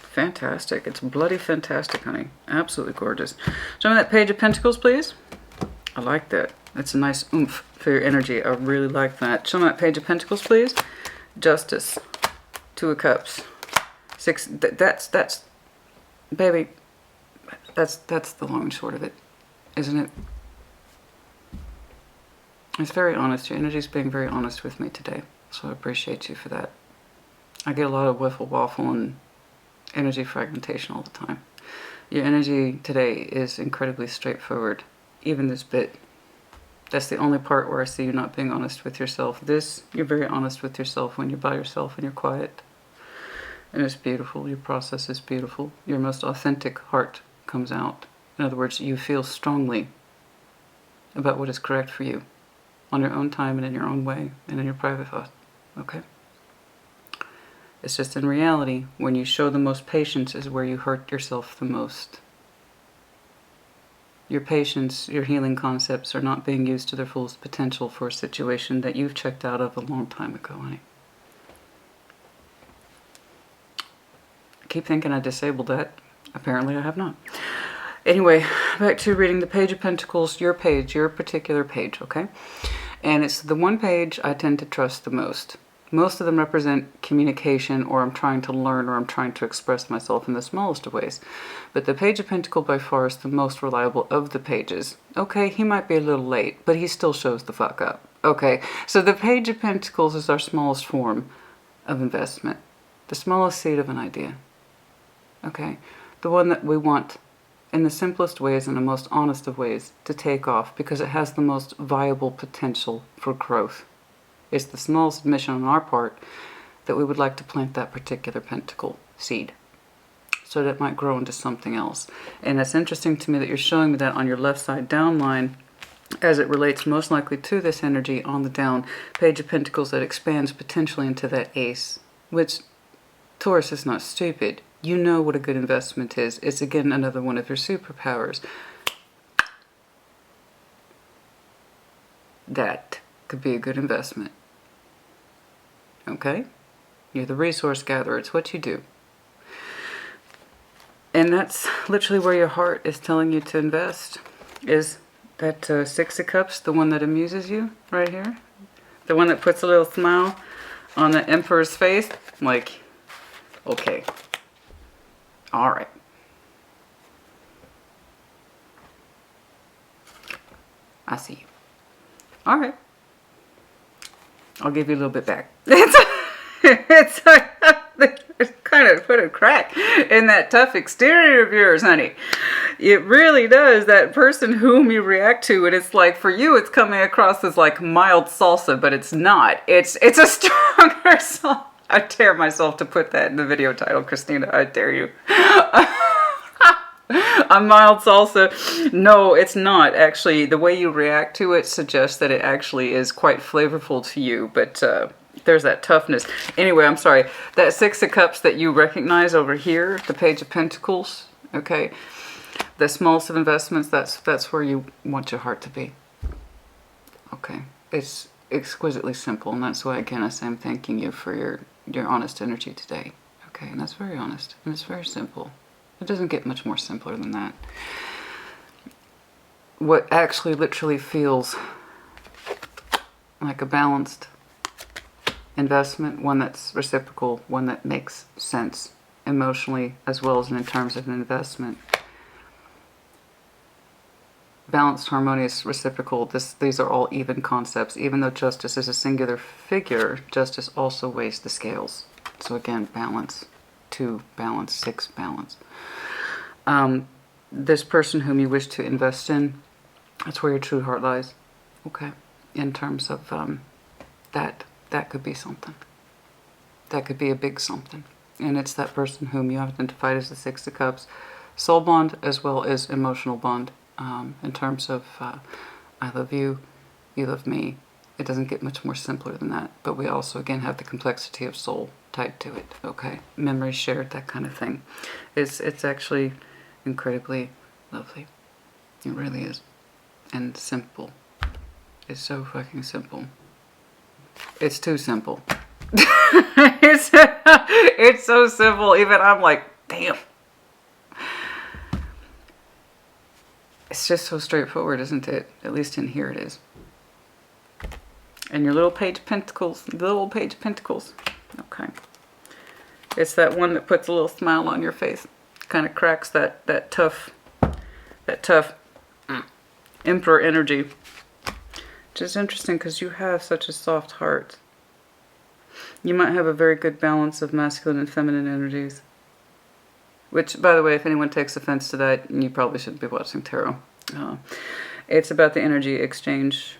fantastic. It's bloody fantastic, honey. Absolutely gorgeous. Show me that Page of Pentacles, please. I like that. That's a nice oomph for your energy. I really like that. Show me that Page of Pentacles, please. Justice. Two of Cups. Six. That's baby. That's the long and short of it, isn't it? It's very honest. Your energy's being very honest with me today, so I appreciate you for that. I get a lot of wiffle waffle and energy fragmentation all the time. Your energy today is incredibly straightforward, even this bit. That's the only part where I see you not being honest with yourself. This, you're very honest with yourself when you're by yourself and you're quiet. And it's beautiful. Your process is beautiful. Your most authentic heart comes out. In other words, you feel strongly about what is correct for you on your own time and in your own way and in your private thought. Okay? It's just in reality, when you show the most patience is where you hurt yourself the most. Your patience, your healing concepts are not being used to their fullest potential for a situation that you've checked out of a long time ago, honey. keep thinking I disabled that. Apparently I have not. Anyway, back to reading the Page of Pentacles, your page, your particular page, okay? And it's the one page I tend to trust the most. Most of them represent communication, or I'm trying to learn, or I'm trying to express myself in the smallest of ways. But the Page of Pentacles by far is the most reliable of the pages. Okay, he might be a little late, but he still shows the fuck up. Okay, so the Page of Pentacles is our smallest form of investment. The smallest seed of an idea. Okay, the one that we want in the simplest ways and the most honest of ways to take off, because it has the most viable potential for growth. It's the smallest admission on our part that we would like to plant that particular pentacle seed so that it might grow into something else. And it's interesting to me that you're showing me that on your left side down line, as it relates most likely to this energy on the down Page of Pentacles that expands potentially into that ace, which Taurus is not stupid. You know what a good investment is. It's again another one of your superpowers. That could be a good investment. Okay? You're the resource gatherer. It's what you do. And that's literally where your heart is telling you to invest. Is that Six of Cups, the one that amuses you right here? The one that puts a little smile on the Emperor's face? Like, okay. All right. I see you. All right. I'll give you a little bit back. It's kind of put a crack in that tough exterior of yours, honey. It really does. That person whom you react to, and it's like for you, it's coming across as like mild salsa, but it's not. It's a stronger salsa. I dare myself to put that in the video title, Christina. I dare you. A mild salsa. No, it's not. Actually, the way you react to it suggests that it actually is quite flavorful to you, but there's that toughness. Anyway, I'm sorry. That Six of Cups that you recognize over here, the Page of Pentacles, okay? The smallest of investments, that's where you want your heart to be. Okay. It's exquisitely simple, and that's why, again, I say I'm thanking you for your honest energy today. Okay, and that's very honest, and it's very simple. It doesn't get much more simpler than that. What actually literally feels like a balanced investment, one that's reciprocal, one that makes sense emotionally as well as in terms of an investment. Balanced, harmonious, reciprocal, these are all even concepts. Even though justice is a singular figure, justice also weighs the scales. So again, balance, 2, balance, 6, balance. This person whom you wish to invest in, that's where your true heart lies. Okay. In terms of that could be something. That could be a big something. And it's that person whom you identified as the Six of Cups. Soul bond as well as emotional bond. In terms of I love you, you love me. It doesn't get much more simpler than that. But we also, again, have the complexity of soul tied to it. Okay. Memories shared, that kind of thing. It's actually incredibly lovely. It really is. And simple. It's so fucking simple. It's too simple. It's so simple. Even I'm like, damn. It's just so straightforward, isn't it? At least in here it is. And your little Page of Pentacles. The little Page of Pentacles. Okay. It's that one that puts a little smile on your face. Kind of cracks that tough Emperor energy. Which is interesting because you have such a soft heart. You might have a very good balance of masculine and feminine energies. Which, by the way, if anyone takes offense to that, you probably shouldn't be watching tarot. It's about the energy exchange.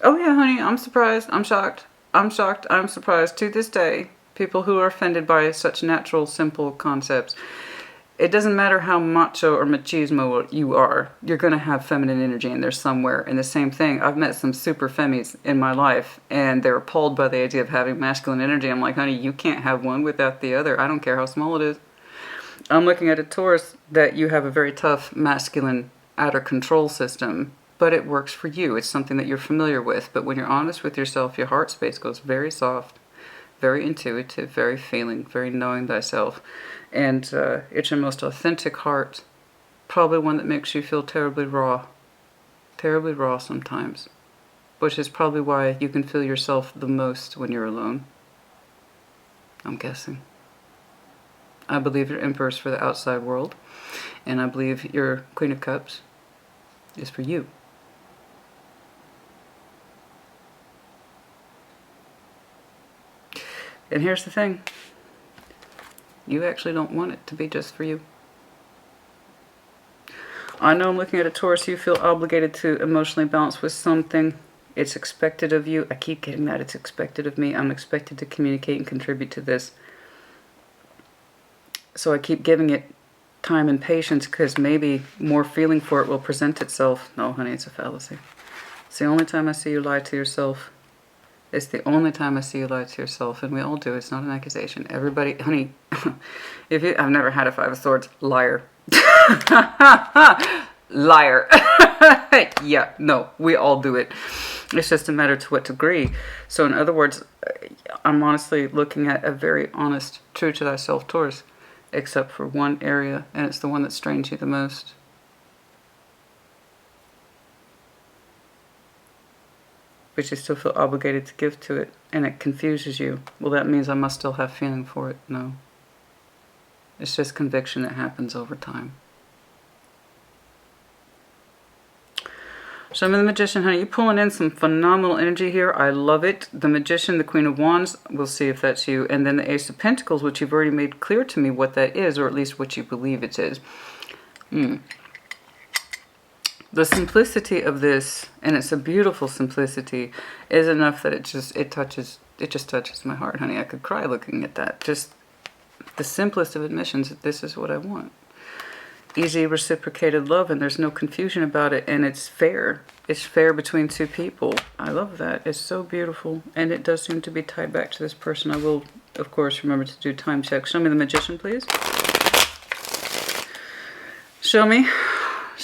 Oh yeah, honey, I'm surprised. I'm shocked. I'm shocked. I'm surprised. To this day, people who are offended by such natural, simple concepts. It doesn't matter how macho or machismo you are. You're going to have feminine energy in there somewhere. And the same thing, I've met some super femmies in my life, and they're appalled by the idea of having masculine energy. I'm like, honey, you can't have one without the other. I don't care how small it is. I'm looking at a Taurus that you have a very tough masculine outer control system, but it works for you. It's something that you're familiar with. But when you're honest with yourself, your heart space goes very soft, very intuitive, very feeling, very knowing thyself. And it's your most authentic heart. Probably one that makes you feel terribly raw sometimes. Which is probably why you can feel yourself the most when you're alone. I'm guessing. I believe your Empress for the outside world. And I believe your Queen of Cups is for you. And here's the thing. You actually don't want it to be just for you. I know I'm looking at a Taurus. You feel obligated to emotionally balance with something. It's expected of you. I keep getting that. It's expected of me. I'm expected to communicate and contribute to this. So I keep giving it time and patience because maybe more feeling for it will present itself. No, honey, it's a fallacy. It's the only time I see you lie to yourself. It's the only time I see you lie to yourself. And we all do. It's not an accusation. Everybody, honey, I've never had a Five of Swords. Liar. Liar. Yeah, no, we all do it. It's just a matter to what degree. So in other words, I'm honestly looking at a very honest, true to thyself Taurus, except for one area, and it's the one that strains you the most. But you still feel obligated to give to it, and it confuses you. Well, that means I must still have feeling for it. No. It's just conviction that happens over time. So I'm the Magician, honey. You're pulling in some phenomenal energy here. I love it. The Magician, the Queen of Wands, we'll see if that's you. And then the Ace of Pentacles, which you've already made clear to me what that is, or at least what you believe it is. The simplicity of this, and it's a beautiful simplicity, is enough that it just touches my heart, honey. I could cry looking at that. Just the simplest of admissions that this is what I want. Easy reciprocated love, and there's no confusion about it, and it's fair. It's fair between two people. I love that. It's so beautiful, and it does seem to be tied back to this person. I will, of course, remember to do time checks. Show me the Magician, please. Show me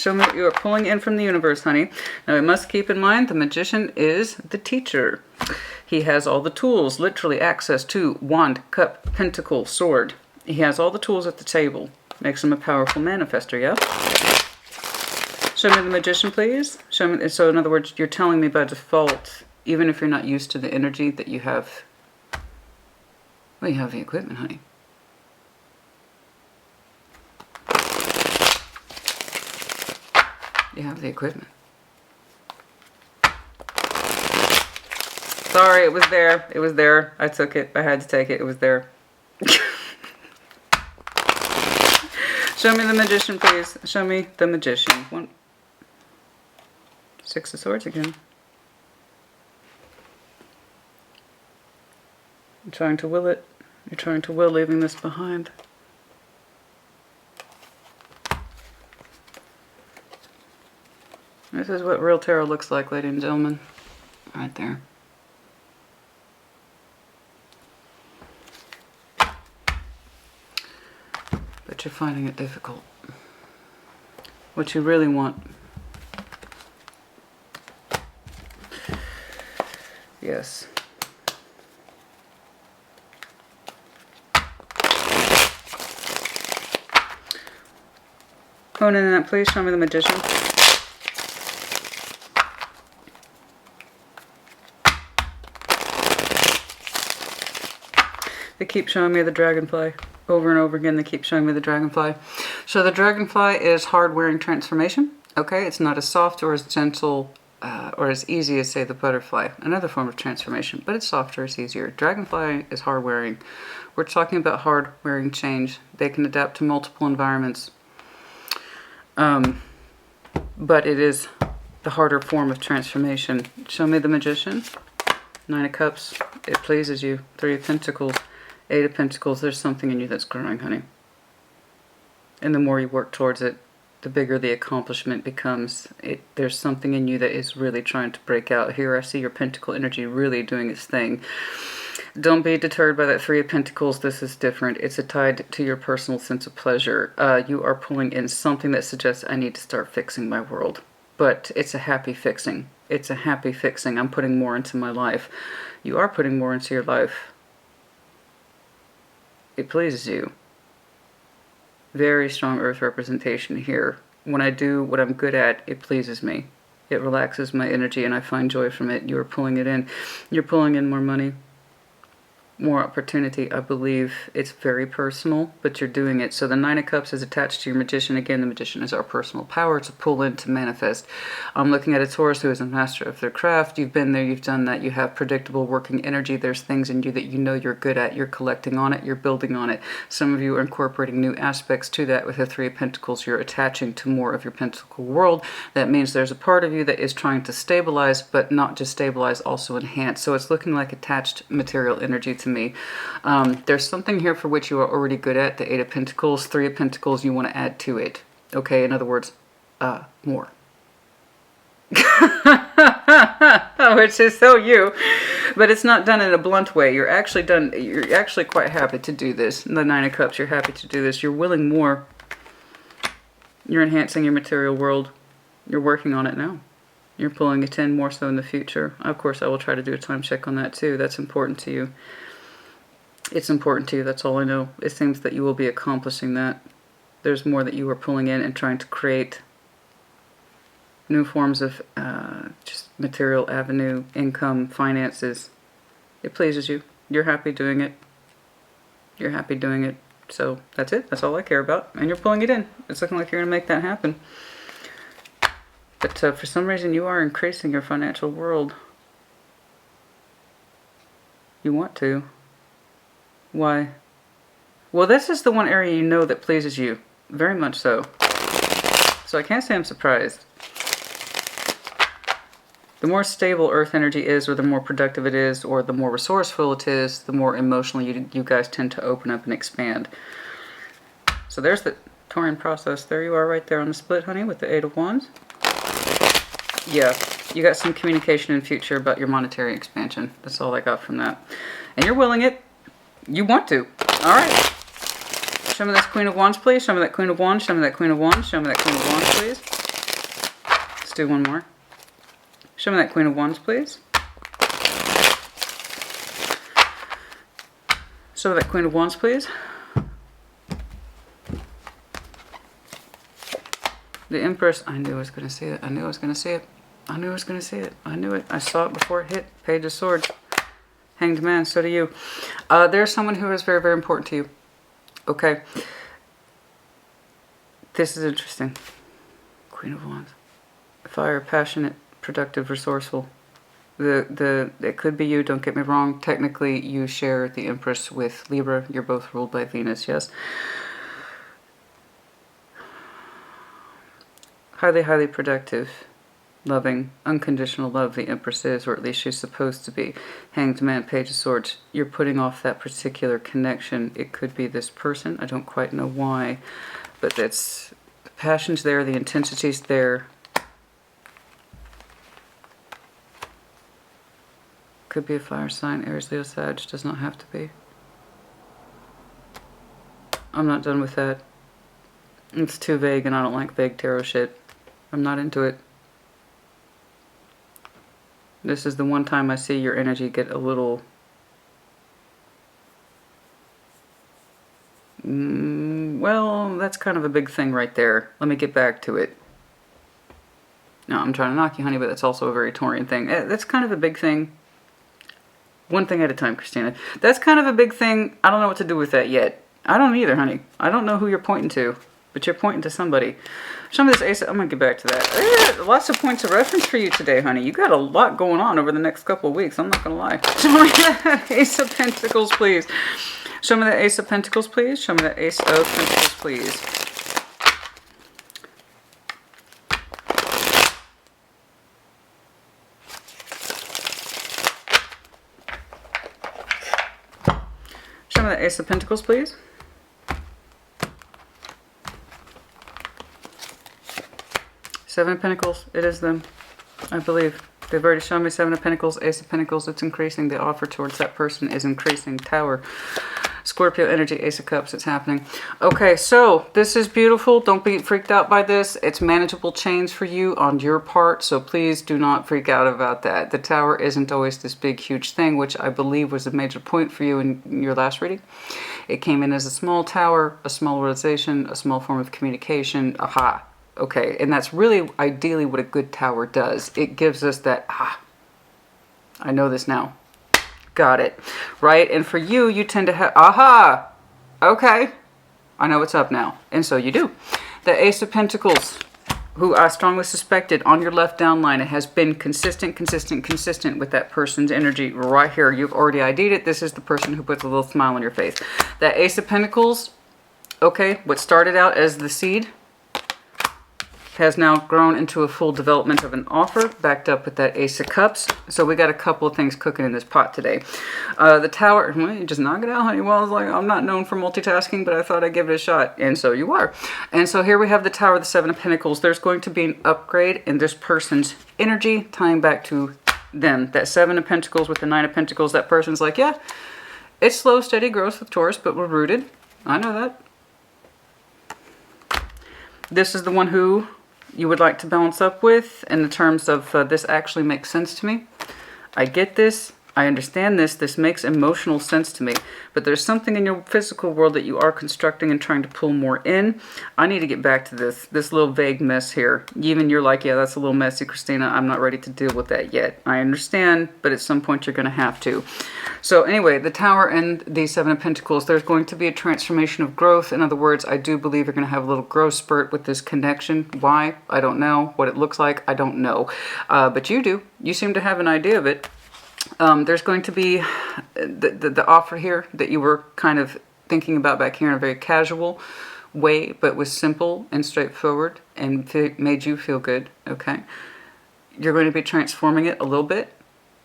what you are pulling in from the universe, honey. Now, we must keep in mind the Magician is the teacher. He has all the tools, literally access to wand, cup, pentacle, sword. He has all the tools at the table. Makes him a powerful manifester, yeah? Show me the Magician, please. Show me. So, in other words, you're telling me by default, even if you're not used to the energy, that you have... Well, you have the equipment, honey. You have the equipment. Sorry, it was there. It was there. I took it. I had to take it. It was there. Show me the Magician, please. Show me the Magician. Six of Swords again. You're trying to will it. You're trying to will leaving this behind. This is what real tarot looks like, ladies and gentlemen. Right there. But you're finding it difficult. What you really want. Yes. Hone in on that, please. Show me the Magician. They keep showing me the dragonfly. Over and over again, they keep showing me the dragonfly. So the dragonfly is hard-wearing transformation. Okay, it's not as soft or as gentle or as easy as, say, the butterfly. Another form of transformation, but it's softer, it's easier. Dragonfly is hard-wearing. We're talking about hard-wearing change. They can adapt to multiple environments. But it is the harder form of transformation. Show me the Magician. Nine of Cups. It pleases you. Three of Pentacles. Eight of Pentacles. There's something in you that's growing, honey. And the more you work towards it, the bigger the accomplishment becomes. There's something in you that is really trying to break out. Here I see your Pentacle energy really doing its thing. Don't be deterred by that Three of Pentacles. This is different. It's tied to your personal sense of pleasure. You are pulling in something that suggests I need to start fixing my world. But it's a happy fixing. It's a happy fixing. I'm putting more into my life. You are putting more into your life. It pleases you. Very strong earth representation here. When I do what I'm good at, it pleases me. It relaxes my energy and I find joy from it. You're pulling it in. You're pulling in more money, more opportunity. I believe it's very personal, but you're doing it. So the Nine of Cups is attached to your Magician. Again, the Magician is our personal power to pull in, to manifest. I'm looking at a Taurus who is a master of their craft. You've been there, you've done that. You have predictable working energy. There's things in you that you know you're good at. You're collecting on it. You're building on it. Some of you are incorporating new aspects to that with the Three of Pentacles. You're attaching to more of your pentacle world. That means there's a part of you that is trying to stabilize, but not just stabilize, also enhance. So it's looking like attached material energy to me. There's something here for which you are already good at. The Eight of Pentacles, Three of Pentacles, you want to add to it. Okay, in other words, more. Which is so you, but it's not done in a blunt way. You're actually quite happy to do this. The Nine of Cups, you're happy to do this. You're willing more. You're enhancing your material world. You're working on it now. You're pulling it in more so in the future. Of course, I will try to do a time check on that too. That's important to you. It's important to you, that's all I know. It seems that you will be accomplishing that. There's more that you are pulling in and trying to create new forms of just material avenue, income, finances. It pleases you. You're happy doing it. You're happy doing it. So that's it. That's all I care about. And you're pulling it in. It's looking like you're going to make that happen. But for some reason you are increasing your financial world. You want to. Why? Well, this is the one area you know that pleases you. Very much so. So I can't say I'm surprised. The more stable earth energy is, or the more productive it is, or the more resourceful it is, the more emotionally you guys tend to open up and expand. So there's the Taurian process. There you are right there on the split, honey, with the Eight of Wands. Yeah, you got some communication in future about your monetary expansion. That's all I got from that. And you're willing it. You want to. All right. Show me this Queen of Wands, please. Show me that Queen of Wands. Show me that Queen of Wands. Show me that Queen of Wands, please. Let's do one more. Show me that Queen of Wands, please. Show me that Queen of Wands, please. The Empress. I knew I was going to see it. I knew I was going to see it. I knew I was going to see it. I knew it. I saw it before it hit. Page of Swords. Hanged Man, so do you. There's someone who is very, very important to you. Okay. This is interesting. Queen of Wands. Fire, passionate, productive, resourceful. It could be you, don't get me wrong. Technically, you share the Empress with Libra. You're both ruled by Venus, yes. Highly, highly productive. Loving, unconditional love, the Empress is, or at least she's supposed to be. Hanged Man, Page of Swords. You're putting off that particular connection. It could be this person. I don't quite know why, but it's the passion's there, the intensity's there. Could be a fire sign. Aries, Leo, Sag. Does not have to be. I'm not done with that. It's too vague, and I don't like vague tarot shit. I'm not into it. This is the one time I see your energy get a little... well, that's kind of a big thing right there. Let me get back to it. No, I'm trying to knock you, honey, but that's also a very Taurian thing. That's kind of a big thing. One thing at a time, Christina. That's kind of a big thing. I don't know what to do with that yet. I don't either, honey. I don't know who you're pointing to, but you're pointing to somebody. Some of this Ace, I'm going to get back to that. Lots of points of reference for you today, honey. You got a lot going on over the next couple of weeks. I'm not going to lie. Show me that Ace of Pentacles, please. Show me that Ace of Pentacles, please. Show me that Ace of Pentacles, please. Show me that Ace of Pentacles, please. Seven of Pentacles, it is them, I believe. They've already shown me Seven of Pentacles, Ace of Pentacles, it's increasing. The offer towards that person is increasing. Tower. Scorpio energy, Ace of Cups, it's happening. Okay, so this is beautiful. Don't be freaked out by this. It's manageable change for you on your part, so please do not freak out about that. The Tower isn't always this big, huge thing, which I believe was a major point for you in your last reading. It came in as a small tower, a small realization, a small form of communication. Aha. Okay, and that's really ideally what a good tower does. It gives us that, I know this now. Got it. Right? And for you, you tend to have, aha, okay, I know what's up now. And so you do. The Ace of Pentacles, who I strongly suspected on your left downline, it has been consistent with that person's energy right here. You've already ID'd it. This is the person who puts a little smile on your face. That Ace of Pentacles, okay, what started out as the seed has now grown into a full development of an offer, backed up with that Ace of Cups. So we got a couple of things cooking in this pot today. The Tower, well, you just knock it out, honey. Well, I was like, I'm not known for multitasking, but I thought I'd give it a shot. And so you are. And so here we have the Tower, the Seven of Pentacles. There's going to be an upgrade in this person's energy, tying back to them. That Seven of Pentacles with the Nine of Pentacles, that person's like, yeah, it's slow, steady growth with Taurus, but we're rooted. I know that. This is the one who you would like to balance up with in the terms of this actually makes sense to me. I get this. I understand this. This makes emotional sense to me. But there's something in your physical world that you are constructing and trying to pull more in. I need to get back to this little vague mess here. Even you're like, yeah, that's a little messy, Christina. I'm not ready to deal with that yet. I understand, but at some point you're going to have to. So anyway, the Tower and the Seven of Pentacles, there's going to be a transformation of growth. In other words, I do believe you're going to have a little growth spurt with this connection. Why? I don't know. What it looks like? I don't know. But you do. You seem to have an idea of it. There's going to be the offer here that you were kind of thinking about back here in a very casual way, but was simple and straightforward and made you feel good, okay? You're going to be transforming it a little bit,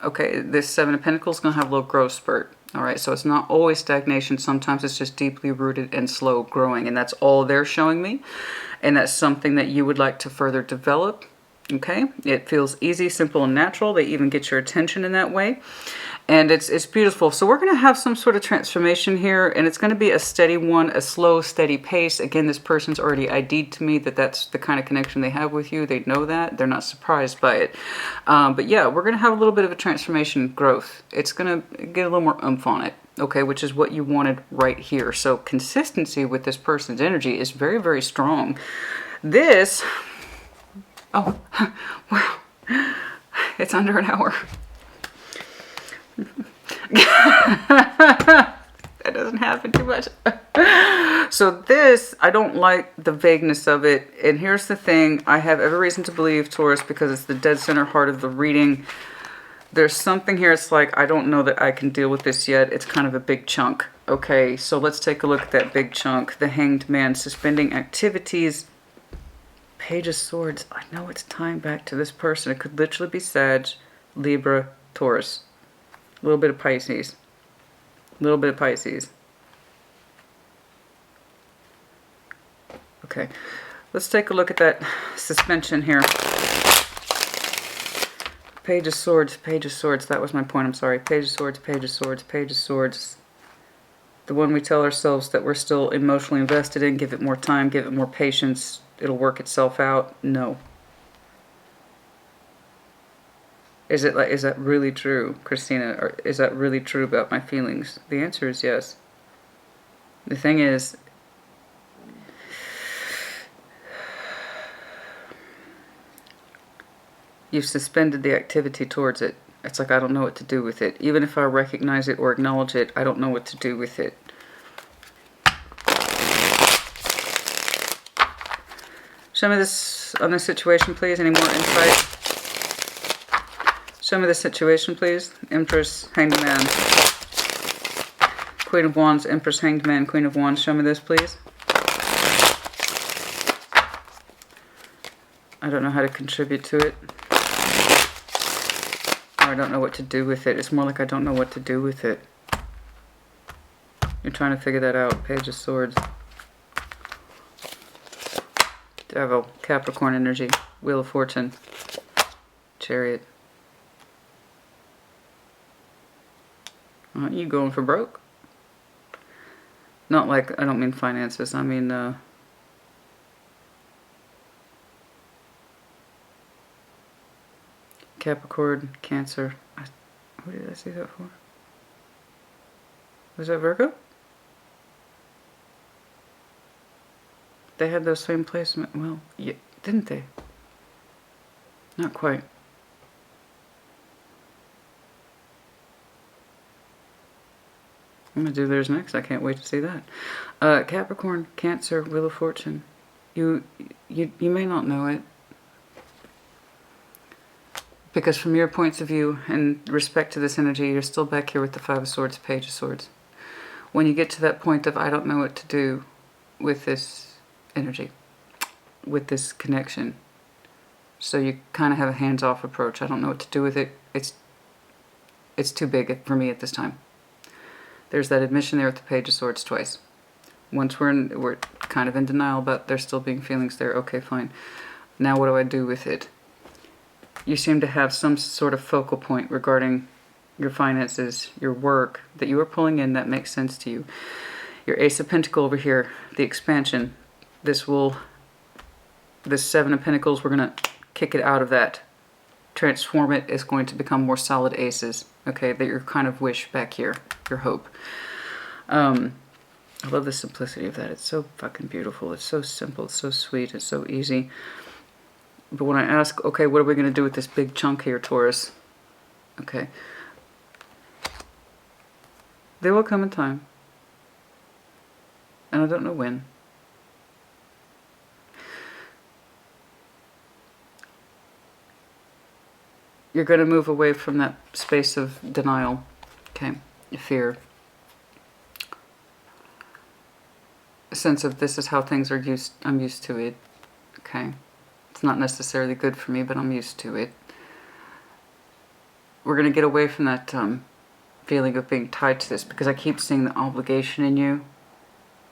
okay? This Seven of Pentacles is going to have a little growth spurt, all right? So it's not always stagnation. Sometimes it's just deeply rooted and slow growing, and that's all they're showing me, and that's something that you would like to further develop. Okay, it feels easy, simple, and natural. They even get your attention in that way. And it's beautiful. So we're going to have some sort of transformation here, and it's going to be a steady one, a slow, steady pace. Again, this person's already ID'd to me that that's the kind of connection they have with you. They know that. They're not surprised by it. But yeah, we're going to have a little bit of a transformation growth. It's going to get a little more oomph on it, okay, which is what you wanted right here. So consistency with this person's energy is very, very strong. This... Oh, wow. It's under an hour. That doesn't happen too much. So this, I don't like the vagueness of it. And here's the thing. I have every reason to believe, Taurus, because it's the dead center heart of the reading. There's something here. It's like, I don't know that I can deal with this yet. It's kind of a big chunk. Okay, so let's take a look at that big chunk. The Hanged Man, suspending activities. Page of Swords. I know it's tying back to this person. It could literally be Sag, Libra, Taurus. A little bit of Pisces. A little bit of Pisces. Okay. Let's take a look at that suspension here. Page of Swords, Page of Swords. That was my point. I'm sorry. Page of Swords, Page of Swords, Page of Swords. The one we tell ourselves that we're still emotionally invested in. Give it more time. Give it more patience. It'll work itself out. No. Is that really true, Christina? Or is that really true about my feelings? The answer is yes. The thing is, you've suspended the activity towards it. It's like I don't know what to do with it. Even if I recognize it or acknowledge it, I don't know what to do with it. Show me this on this situation, please. Any more insight? Show me the situation, please. Empress, Hanged Man. Queen of Wands, Empress, Hanged Man, Queen of Wands. Show me this, please. I don't know how to contribute to it. Or I don't know what to do with it. It's more like I don't know what to do with it. You're trying to figure that out. Page of Swords. Devil, Capricorn energy, Wheel of Fortune, Chariot. Aren't you going for broke? Not like, I don't mean finances, I mean Capricorn, Cancer. Who did I say that for? Was that Virgo? They had those same placement. Well, yeah, didn't they? Not quite. I'm going to do theirs next. I can't wait to see that. Capricorn, Cancer, Wheel of Fortune. You may not know it. Because from your points of view and respect to this energy, you're still back here with the Five of Swords, Page of Swords. When you get to that point of, I don't know what to do with this energy, with this connection. So you kind of have a hands-off approach. I don't know what to do with it. It's too big for me at this time. There's that admission there with the Page of Swords twice. Once we're kind of in denial, but there's still being feelings there. Okay, fine. Now what do I do with it? You seem to have some sort of focal point regarding your finances, your work, that you are pulling in that makes sense to you. Your Ace of Pentacles over here, the expansion. This Seven of Pentacles, we're going to kick it out of that. Transform it. It's going to become more solid aces. Okay, that your kind of wish back here, your hope. I love the simplicity of that. It's so fucking beautiful. It's so simple. It's so sweet. It's so easy. But when I ask, okay, what are we going to do with this big chunk here, Taurus? Okay. There will come a time. And I don't know when. You're going to move away from that space of denial. Okay. Fear. A sense of this is how things are I'm used to it. Okay. It's not necessarily good for me, but I'm used to it. We're going to get away from that feeling of being tied to this, because I keep seeing the obligation in you,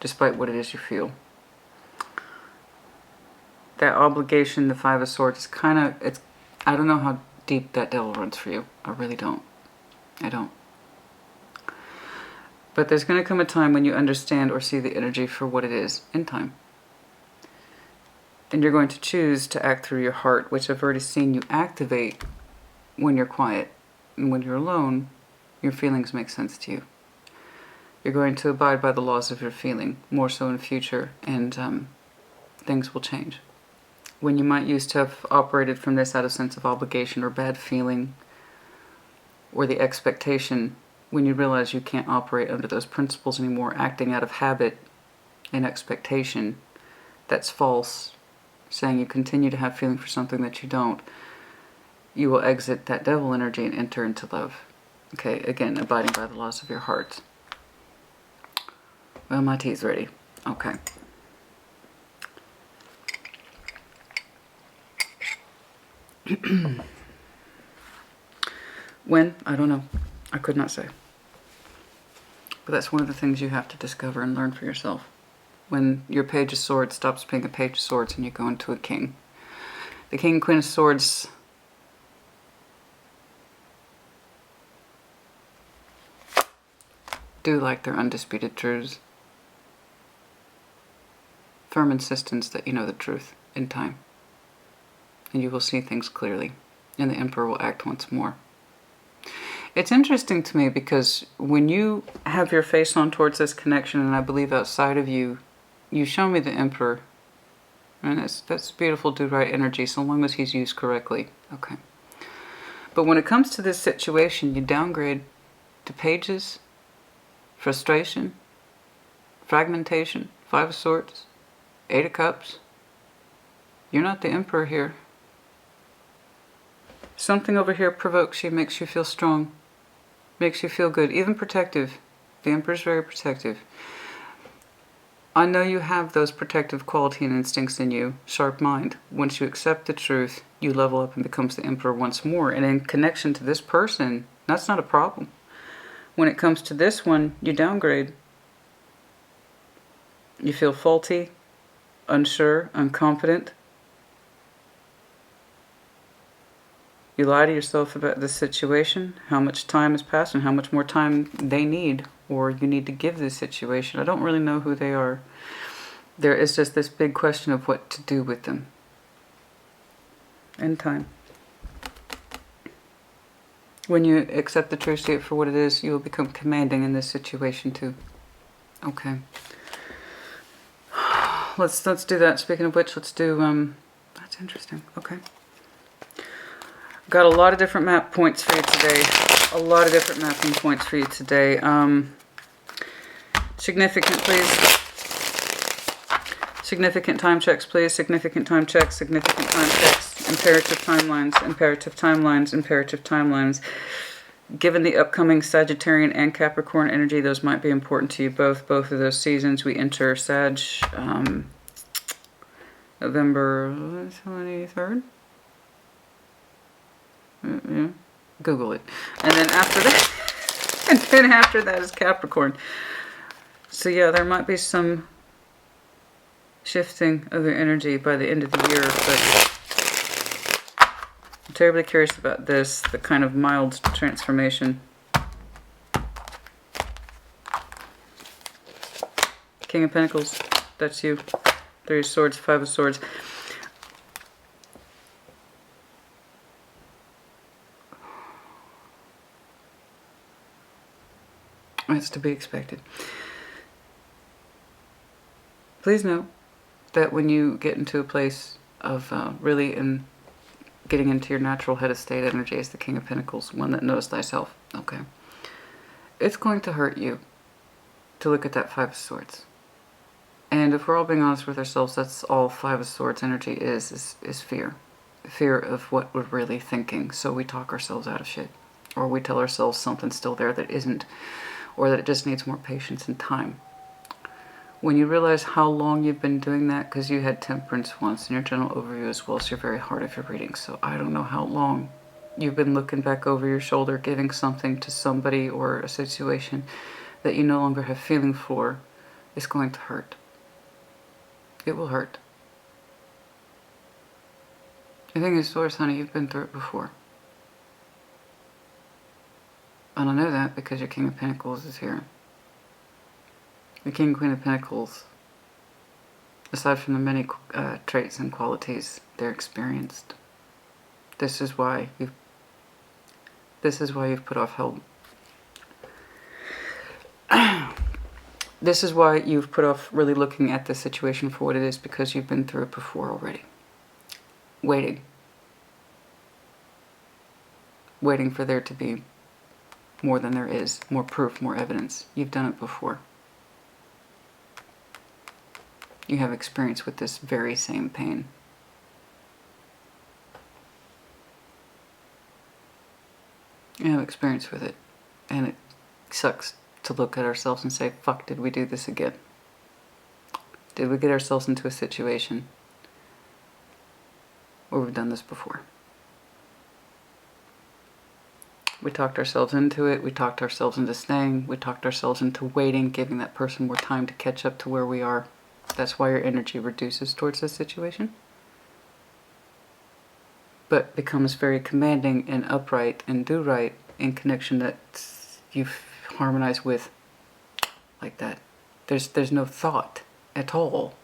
despite what it is you feel. That obligation, the Five of Swords, is kind of, I don't know how deep that devil runs for you. I really don't. I don't. But there's going to come a time when you understand or see the energy for what it is, in time. And you're going to choose to act through your heart, which I've already seen you activate when you're quiet. And when you're alone, your feelings make sense to you. You're going to abide by the laws of your feeling, more so in the future, and things will change. When you might used to have operated from this out of sense of obligation or bad feeling, or the expectation, when you realize you can't operate under those principles anymore, acting out of habit and expectation, that's false. Saying you continue to have feeling for something that you don't, you will exit that devil energy and enter into love. Okay, again, abiding by the laws of your heart. Well, my tea's ready. Okay. When? I don't know. I could not say. But that's one of the things you have to discover and learn for yourself. When your Page of Swords stops being a Page of Swords and you go into a King. The King and Queen of Swords do like their undisputed truths. Firm insistence that you know the truth in time. And you will see things clearly. And the Emperor will act once more. It's interesting to me because when you have your face on towards this connection, and I believe outside of you, you show me the Emperor, and that's beautiful do right energy, so long as he's used correctly. Okay. But when it comes to this situation, you downgrade to pages, frustration, fragmentation, Five of Swords, Eight of Cups. You're not the Emperor here. Something over here provokes you, makes you feel strong, makes you feel good, even protective. The Emperor's very protective. I know you have those protective quality and instincts in you, sharp mind. Once you accept the truth, you level up and becomes the Emperor once more. And in connection to this person, that's not a problem. When it comes to this one, you downgrade. You feel faulty, unsure, unconfident. You lie to yourself about this situation, how much time has passed and how much more time they need or you need to give this situation. I don't really know who they are. There is just this big question of what to do with them. And time. When you accept the truth, see it for what it is, you will become commanding in this situation too. Okay. Let's do that. Speaking of which, let's do, that's interesting. Okay. Got a lot of different map points for you today. A lot of different mapping points for you today. Significant, please. Significant time checks, please. Significant time checks. Significant time checks. Imperative timelines. Imperative timelines. Imperative timelines. Given the upcoming Sagittarian and Capricorn energy, those might be important to you both. Both of those seasons, we enter Sag, November 23rd. Yeah. Google it. And then after that, and then after that is Capricorn. So yeah, there might be some shifting of your energy by the end of the year, but I'm terribly curious about this, the kind of mild transformation. King of Pentacles, that's you. Three of Swords, Five of Swords. It's to be expected. Please know that when you get into a place of really getting into your natural head of state energy as the King of Pentacles, one that knows thyself, okay, it's going to hurt you to look at that Five of Swords. And if we're all being honest with ourselves, that's all Five of Swords energy is fear. Fear of what we're really thinking. So we talk ourselves out of shit. Or we tell ourselves something's still there that isn't. Or that it just needs more patience and time. When you realize how long you've been doing that, because you had Temperance once in your general overview as well, so you're very hard of your reading. So I don't know how long you've been looking back over your shoulder, giving something to somebody or a situation that you no longer have feeling for. It's going to hurt. It will hurt. The thing is, Taurus, honey, you've been through it before. And I know that because your King of Pentacles is here. The King and Queen of Pentacles, aside from the many traits and qualities, they're experienced. This is why you've put off help. This is why you've put off really looking at the situation for what it is, because you've been through it before already. Waiting for there to be more than there is, more proof, more evidence. You've done it before. You have experience with this very same pain. You have experience with it. And it sucks to look at ourselves and say, fuck, did we do this again? Did we get ourselves into a situation where we've done this before? We talked ourselves into it. We talked ourselves into staying. We talked ourselves into waiting, giving that person more time to catch up to where we are. That's why your energy reduces towards this situation. But becomes very commanding and upright and do right in connection that you've harmonized with like that. There's no thought at all.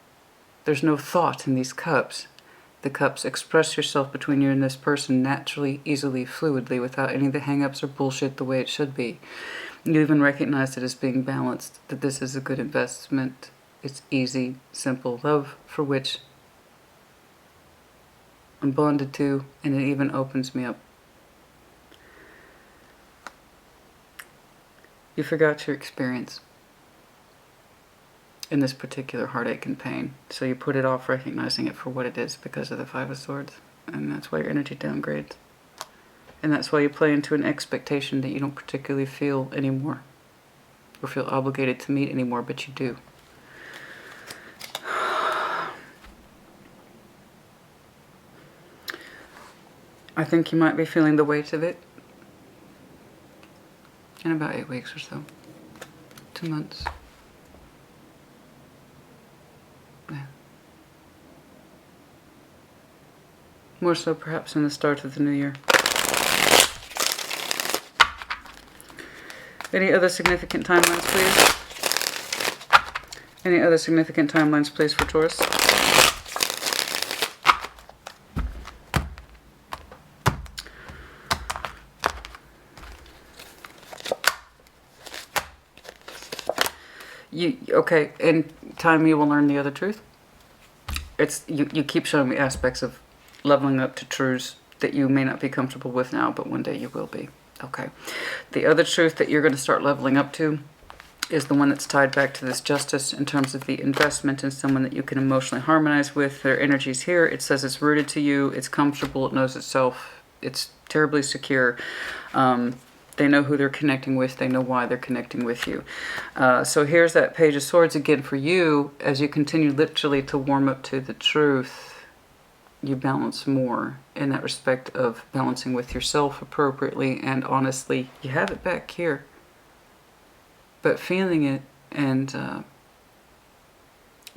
There's no thought in these cups. The cups express yourself between you and this person naturally, easily, fluidly, without any of the hang-ups or bullshit, the way it should be. You even recognize it as being balanced, that this is a good investment. It's easy, simple love for which I'm bonded to, and it even opens me up. You forgot your experience in this particular heartache and pain. So you put it off recognizing it for what it is because of the Five of Swords. And that's why your energy downgrades. And that's why you play into an expectation that you don't particularly feel anymore. Or feel obligated to meet anymore, but you do. I think you might be feeling the weight of it in about 8 weeks or so. 2 months. Yeah. More so perhaps in the start of the new year. Any other significant timelines, please? Any other significant timelines, please, for Taurus? Okay, in time you will learn the other truth. You keep showing me aspects of leveling up to truths that you may not be comfortable with now, but one day you will be. Okay. The other truth that you're going to start leveling up to is the one that's tied back to this justice in terms of the investment in someone that you can emotionally harmonize with. Their energy's here. It says it's rooted to you. It's comfortable. It knows itself. It's terribly secure. They know who they're connecting with. They know why they're connecting with you. So here's that Page of Swords again for you. As you continue literally to warm up to the truth, you balance more in that respect of balancing with yourself appropriately and honestly. You have it back here. But feeling it and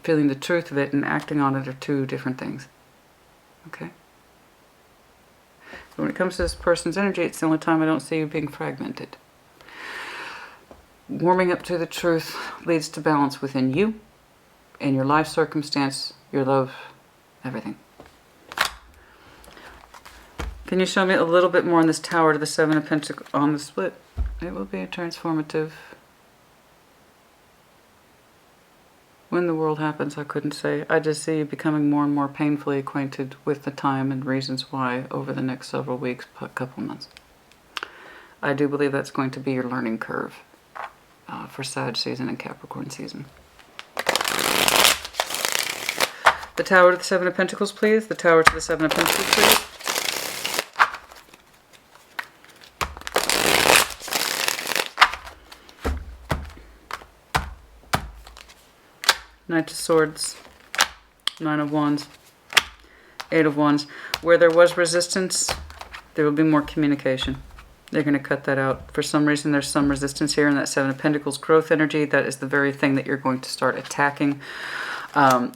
feeling the truth of it and acting on it are two different things. Okay? When it comes to this person's energy, it's the only time I don't see you being fragmented. Warming up to the truth leads to balance within you, in your life circumstance, your love, everything. Can you show me a little bit more on this Tower to the Seven of Pentacles on the split? It will be a transformative. When the world happens, I couldn't say. I just see you becoming more and more painfully acquainted with the time and reasons why over the next several weeks, couple months. I do believe that's going to be your learning curve for Sag season and Capricorn season. The Tower to the Seven of Pentacles, please. The Tower to the Seven of Pentacles, please. Knight of Swords, Nine of Wands, Eight of Wands. Where there was resistance, there will be more communication. They're going to cut that out. For some reason, there's some resistance here in that Seven of Pentacles growth energy. That is the very thing that you're going to start attacking.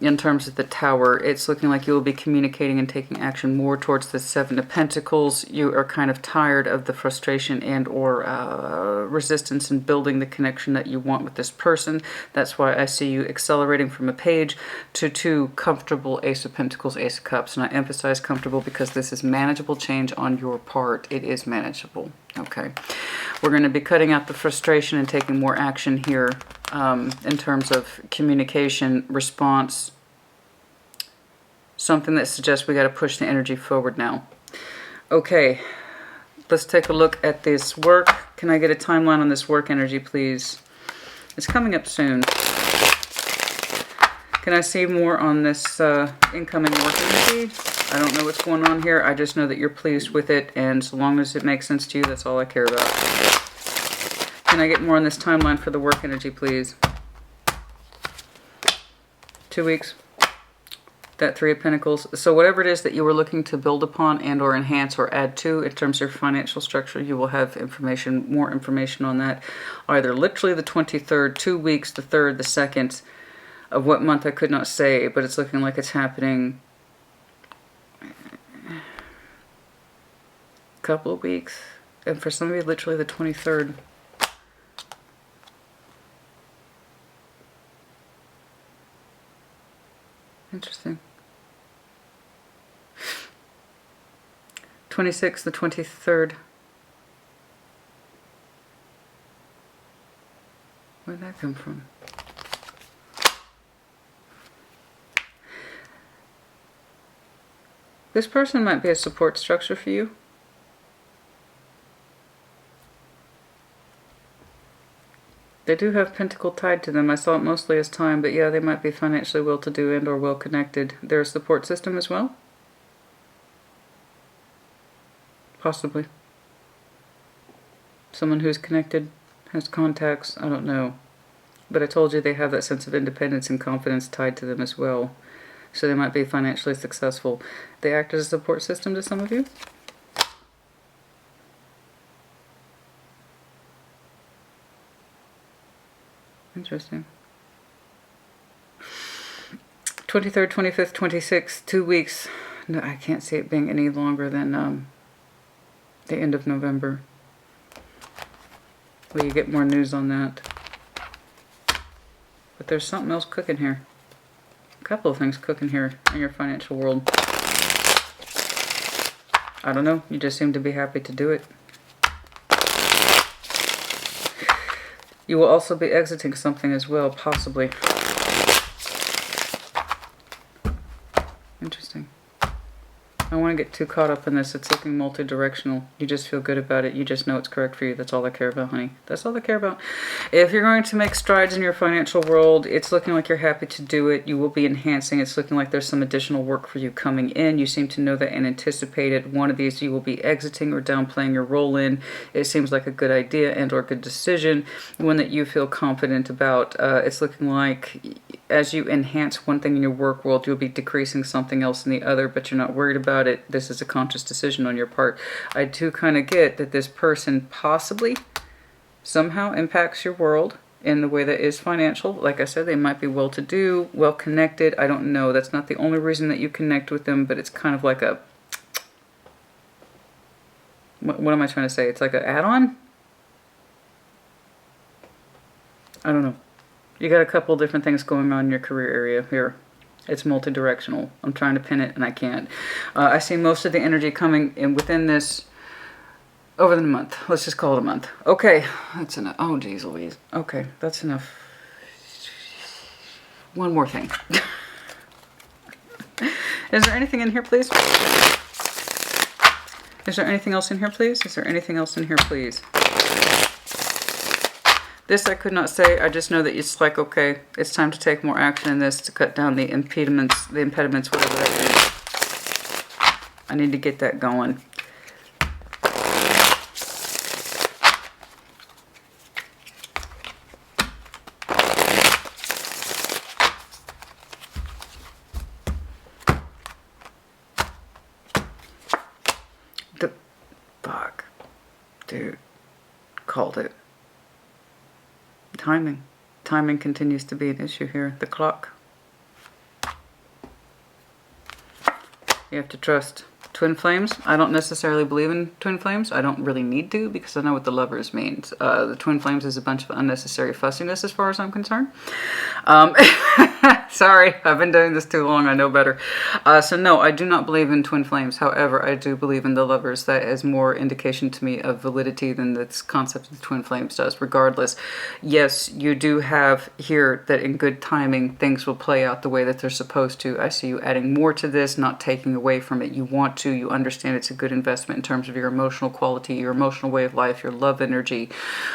In terms of the Tower, it's looking like you will be communicating and taking action more towards the Seven of Pentacles. You are kind of tired of the frustration and or resistance in building the connection that you want with this person. That's why I see you accelerating from a Page to two comfortable Ace of Pentacles, Ace of Cups. And I emphasize comfortable because this is manageable change on your part. It is manageable. Okay. We're going to be cutting out the frustration and taking more action here in terms of communication, response, something that suggests we got to push the energy forward now. Okay, let's take a look at this work. Can I get a timeline on this work energy, please? It's coming up soon. Can I see more on this incoming work energy? I don't know what's going on here. I just know that you're pleased with it, and so long as it makes sense to you, that's all I care about. Can I get more on this timeline for the work energy, please? 2 weeks. That Three of Pentacles. So whatever it is that you were looking to build upon and or enhance or add to in terms of your financial structure, you will have information, more information on that. Either literally the 23rd, 2 weeks, the 3rd, the 2nd of what month I could not say, but it's looking like it's happening a couple of weeks. And for some of you, literally the 23rd. Interesting. 26th, the 23rd. Where'd that come from? This person might be a support structure for you. They do have Pentacle tied to them. I saw it mostly as time, but yeah, they might be financially well-to-do and or well-connected. They're a support system as well? Possibly. Someone who's connected, has contacts, I don't know. But I told you they have that sense of independence and confidence tied to them as well. So they might be financially successful. They act as a support system to some of you? Interesting. 23rd, 25th, 26th, 2 weeks. No, I can't see it being any longer than the end of November. Will you get more news on that? But there's something else cooking here. A couple of things cooking here in your financial world. I don't know. You just seem to be happy to do it. You will also be exiting something as well, possibly. Interesting. I don't want to get too caught up in this. It's looking multi-directional. You just feel good about it. You just know it's correct for you. That's all I care about, honey. That's all I care about. If you're going to make strides in your financial world, it's looking like you're happy to do it. You will be enhancing. It's looking like there's some additional work for you coming in. You seem to know that and anticipate it. One of these you will be exiting or downplaying your role in. It seems like a good idea and or good decision. One that you feel confident about. It's looking like as you enhance one thing in your work world, you'll be decreasing something else in the other, but you're not worried about it. This is a conscious decision on your part. I do kind of get that this person possibly somehow impacts your world in the way that is financial. Like I said, they might be well-to-do, well-connected. I don't know. That's not the only reason that you connect with them, but it's kind of like a... What am I trying to say? It's like an add-on? I don't know. You got a couple different things going on in your career area here. It's multi-directional. I'm trying to pin it and I can't. I see most of the energy coming in within this over the month. Let's just call it a month. Okay, that's enough. Oh, geez Louise. Okay, that's enough. One more thing. Is there anything in here, please? Is there anything else in here, please? Is there anything else in here, please? This I could not say. I just know that it's like, okay, it's time to take more action in this to cut down the impediments, whatever that is. I need to get that going. Fuck. Dude. Called it. Timing. Timing continues to be an issue here. The clock. You have to trust. Twin flames. I don't necessarily believe in twin flames. I don't really need to because I know what the lovers means. The twin flames is a bunch of unnecessary fussiness as far as I'm concerned. Sorry, I've been doing this too long. I know better. So no, I do not believe in twin flames. However, I do believe in the lovers. That is more indication to me of validity than this concept of the twin flames does. Regardless, yes, you do have here that in good timing, things will play out the way that they're supposed to. I see you adding more to this, not taking away from it. You want to. You understand it's a good investment in terms of your emotional quality, your emotional way of life, your love energy.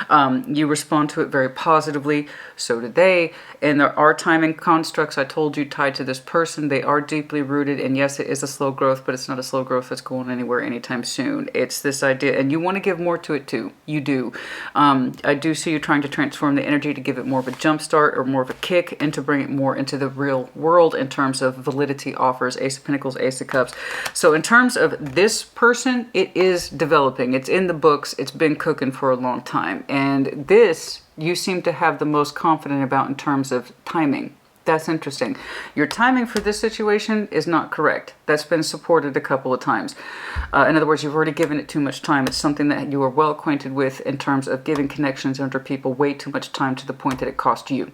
You respond to it very positively. So do they. And there are timing constructs I told you tied to this person. They are deeply rooted, and yes, it is a slow growth, but it's not a slow growth that's going anywhere anytime soon. It's this idea, and you want to give more to it too. You do. I do see you trying to transform the energy to give it more of a jump start or more of a kick, and to bring it more into the real world in terms of validity offers. Ace of Pentacles, Ace of Cups. So in terms of this person, it is developing. It's in the books. It's been cooking for a long time, and this you seem to have the most confident about in terms of timing. That's interesting. Your timing for this situation is not correct. That's been supported a couple of times. In other words, you've already given it too much time. It's something that you are well acquainted with in terms of giving connections under people way too much time to the point that it cost you.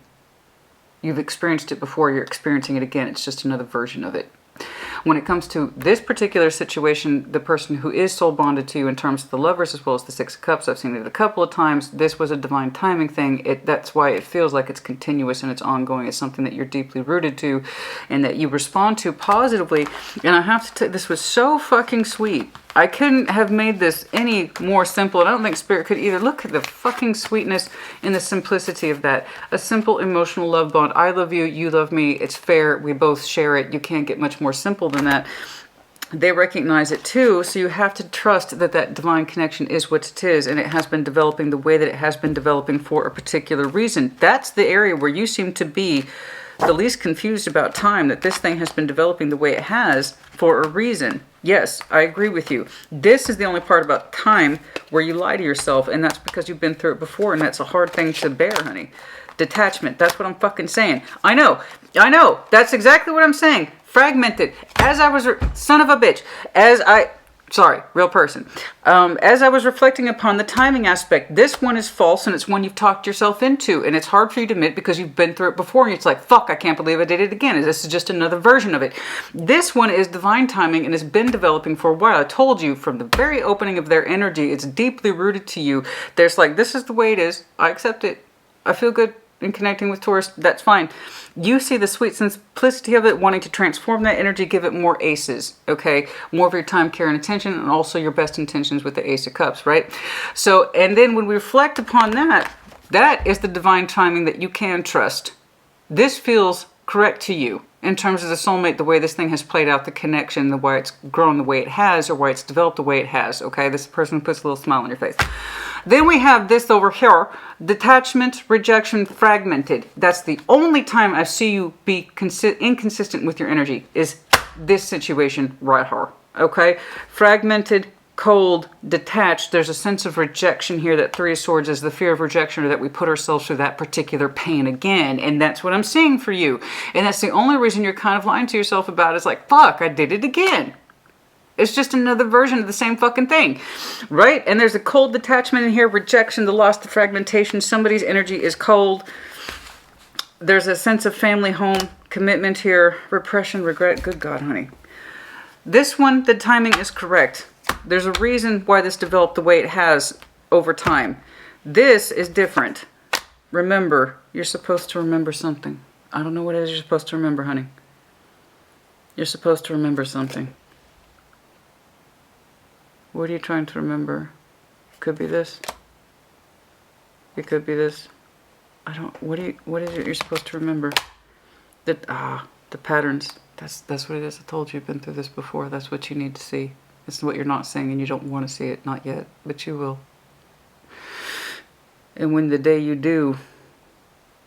You've experienced it before. You're experiencing it again. It's just another version of it. When it comes to this particular situation, the person who is soul bonded to you in terms of the lovers as well as the Six of Cups, I've seen it a couple of times. This was a divine timing thing. That's why it feels like it's continuous and it's ongoing. It's something that you're deeply rooted to and that you respond to positively. And I have to this was so fucking sweet. I couldn't have made this any more simple, and I don't think Spirit could either. Look at the fucking sweetness and the simplicity of that. A simple emotional love bond. I love you, you love me. It's fair. We both share it. You can't get much more simple than that. They recognize it too, so you have to trust that that divine connection is what it is, and it has been developing the way that it has been developing for a particular reason. That's the area where you seem to be the least confused about time, that this thing has been developing the way it has for a reason. Yes, I agree with you. This is the only part about time where you lie to yourself, and that's because you've been through it before, and that's a hard thing to bear, honey. Detachment, that's what I'm fucking saying. I know, that's exactly what I'm saying. Fragmented, as I was, son of a bitch, Sorry, real person. As I was reflecting upon the timing aspect, this one is false and it's one you've talked yourself into. And it's hard for you to admit because you've been through it before. And it's like, fuck, I can't believe I did it again. This is just another version of it. This one is divine timing and has been developing for a while. I told you from the very opening of their energy, it's deeply rooted to you. There's like, this is the way it is. I accept it. I feel good in connecting with Taurus. That's fine. You see the sweet simplicity of it, wanting to transform that energy, give it more aces, okay? More of your time, care, and attention, and also your best intentions with the Ace of Cups, right? So, and then when we reflect upon that, that is the divine timing that you can trust. This feels correct to you in terms of the soulmate, the way this thing has played out, the connection, the why it's grown the way it has, or why it's developed the way it has, okay? This person puts a little smile on your face. Then we have this over here, detachment, rejection, fragmented. That's the only time I see you be inconsistent with your energy, is this situation right here, okay? Fragmented, cold, detached. There's a sense of rejection here. That Three of Swords is the fear of rejection, or that we put ourselves through that particular pain again. And that's what I'm seeing for you. And that's the only reason you're kind of lying to yourself about, is like, fuck, I did it again. It's just another version of the same fucking thing, right? And there's a cold detachment in here, rejection, the loss, the fragmentation. Somebody's energy is cold. There's a sense of family, home, commitment here, repression, regret. Good God, honey. This one, the timing is correct. There's a reason why this developed the way it has over time. This is different. Remember, you're supposed to remember something. I don't know what it is you're supposed to remember, honey. You're supposed to remember something. What are you trying to remember? Could be this. It could be this. What is it you're supposed to remember? The patterns. That's what it is. I told you, you've been through this before. That's what you need to see. It's what you're not seeing, and you don't want to see it. Not yet, but you will. And when the day you do,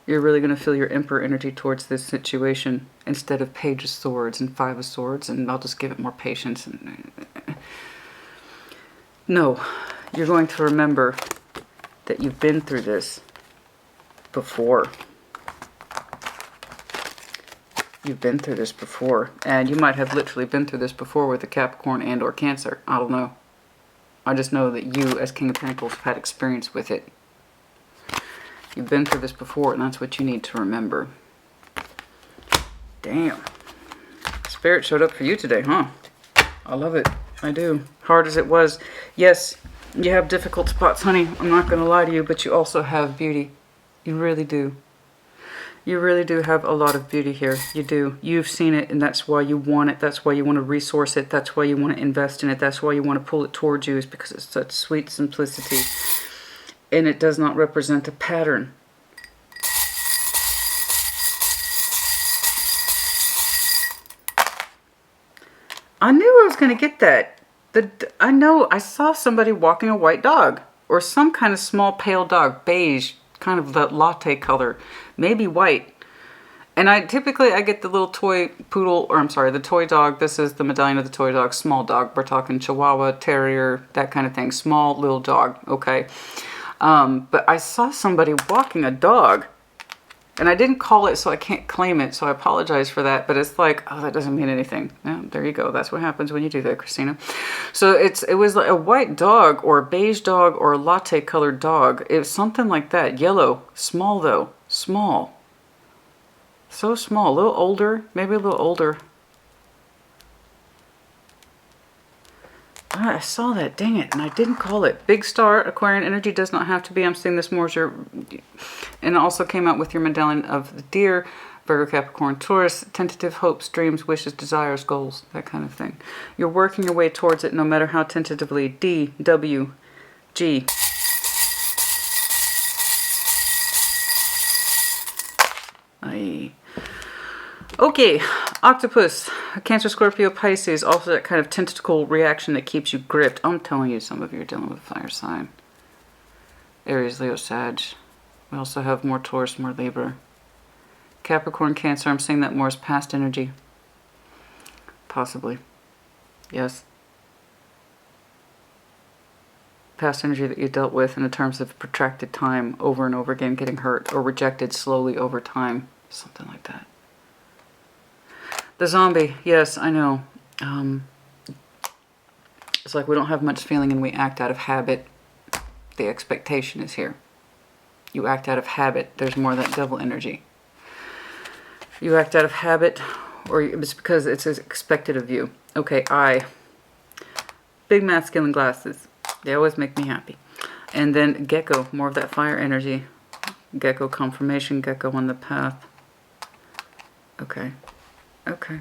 you're really going to feel your Emperor energy towards this situation, instead of Page of Swords and Five of Swords, and I'll just give it more patience. No, you're going to remember that you've been through this before. You've been through this before. And you might have literally been through this before with a Capricorn and or Cancer. I don't know. I just know that you, as King of Pentacles, have had experience with it. You've been through this before, and that's what you need to remember. Damn. Spirit showed up for you today, huh? I love it. I do. Hard as it was. Yes, you have difficult spots, honey. I'm not going to lie to you, but you also have beauty. You really do. You really do have a lot of beauty here. You do. You've seen it, and that's why you want it. That's why you want to resource it. That's why you want to invest in it. That's why you want to pull it towards you, is because it's such sweet simplicity. And it does not represent a pattern. I knew I was going to get that. I know I saw somebody walking a white dog, or some kind of small pale dog, beige, kind of that latte color, maybe white. And I get the little toy poodle, or I'm sorry, the toy dog. This is the medallion of the toy dog, small dog. We're talking Chihuahua, Terrier, that kind of thing. Small little dog, okay? But I saw somebody walking a dog. And I didn't call it, so I can't claim it, so I apologize for that. But it's like, oh, that doesn't mean anything. Yeah, there you go. That's what happens when you do that, Christina. So it was like a white dog, or a beige dog, or a latte-colored dog. It was something like that. Yellow. Small, though. Small. So small. A little older. Maybe a little older. I saw that. Dang it. And I didn't call it. Big star. Aquarian energy does not have to be. I'm seeing this more as your... And it also came out with your medallion of the deer, Virgo, Capricorn, Taurus, tentative hopes, dreams, wishes, desires, goals, that kind of thing. You're working your way towards it no matter how tentatively. D, W, G. Aye. Okay, Octopus, Cancer, Scorpio, Pisces, also that kind of tentacle reaction that keeps you gripped. I'm telling you, some of you are dealing with a fire sign. Aries, Leo, Sag. We also have more Taurus, more Libra. Capricorn, Cancer, I'm saying that more as past energy. Possibly. Yes. Past energy that you dealt with in terms of protracted time, over and over again, getting hurt or rejected slowly over time. Something like that. The zombie, yes, I know. It's like we don't have much feeling and we act out of habit. The expectation is here. You act out of habit. There's more of that devil energy. You act out of habit, or it's because it's expected of you. Okay, big masculine glasses. They always make me happy. And then gecko, more of that fire energy. Gecko confirmation, gecko on the path. Okay. Okay.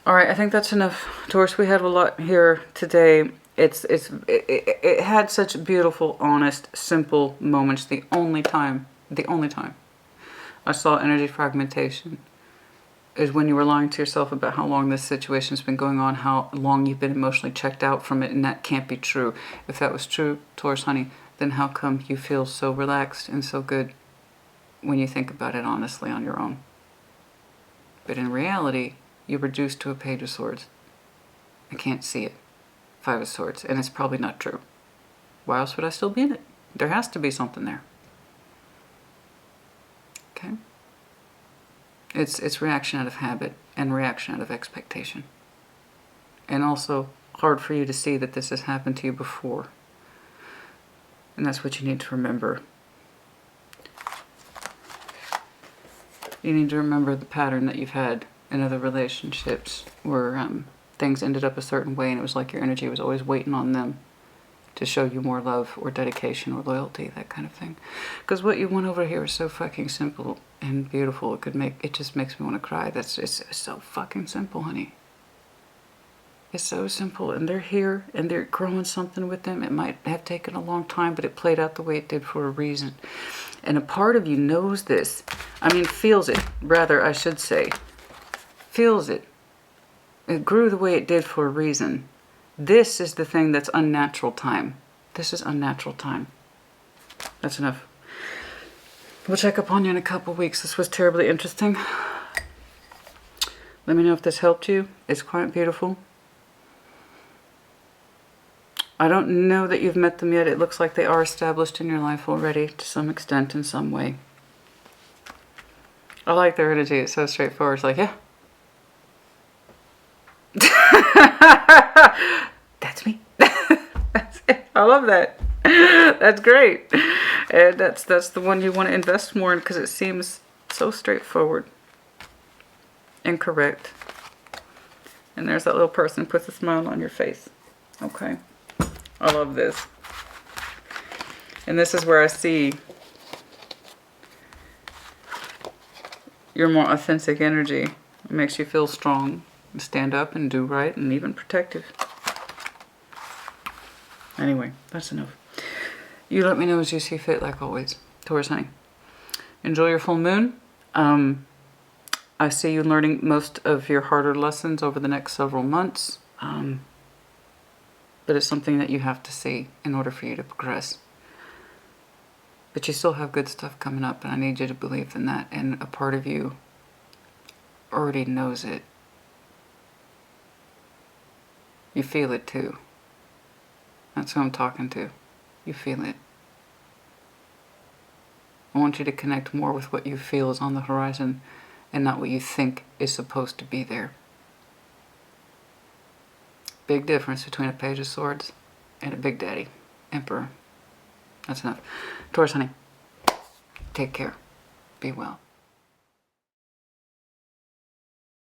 All right, I think that's enough. Taurus, we had a lot here today. It had such beautiful, honest, simple moments. The only time I saw energy fragmentation is when you were lying to yourself about how long this situation's been going on, how long you've been emotionally checked out from it, and that can't be true. If that was true, Taurus, honey, then how come you feel so relaxed and so good when you think about it honestly on your own? But in reality, you're reduced to a Page of Swords. I can't see it. Five of Swords, and it's probably not true. Why else would I still be in it? There has to be something there. Okay? It's reaction out of habit and reaction out of expectation. And also hard for you to see that this has happened to you before. And that's what you need to remember. You need to remember the pattern that you've had in other relationships where things ended up a certain way and it was like your energy was always waiting on them to show you more love or dedication or loyalty, that kind of thing. Because what you want over here is so fucking simple and beautiful. It just makes me want to cry. It's so fucking simple, honey. It's so simple, and they're here and they're growing something with them. It might have taken a long time, but it played out the way it did for a reason. And a part of you knows this. I mean, feels it, rather, I should say. Feels it. It grew the way it did for a reason. This is the thing that's unnatural time. This is unnatural time. That's enough. We'll check up on you in a couple weeks. This was terribly interesting. Let me know if this helped you. It's quite beautiful. I don't know that you've met them yet. It looks like they are established in your life already to some extent, in some way. I like their energy. It's so straightforward. It's like, yeah. That's me. That's it. I love that. That's great. And that's the one you want to invest more in because it seems so straightforward and correct. And there's that little person who puts a smile on your face. Okay. I love this. And this is where I see your more authentic energy. It makes you feel strong and stand up and do right and even protective. Anyway, that's enough. You let me know as you see fit, like always. Taurus, honey. Enjoy your full moon. I see you learning most of your harder lessons over the next several months. But it's something that you have to see in order for you to progress. But you still have good stuff coming up, and I need you to believe in that. And a part of you already knows it. You feel it too. That's who I'm talking to. You feel it. I want you to connect more with what you feel is on the horizon and not what you think is supposed to be there. Big difference between a Page of Swords and a Big Daddy, Emperor. That's enough. Taurus, honey, take care. Be well.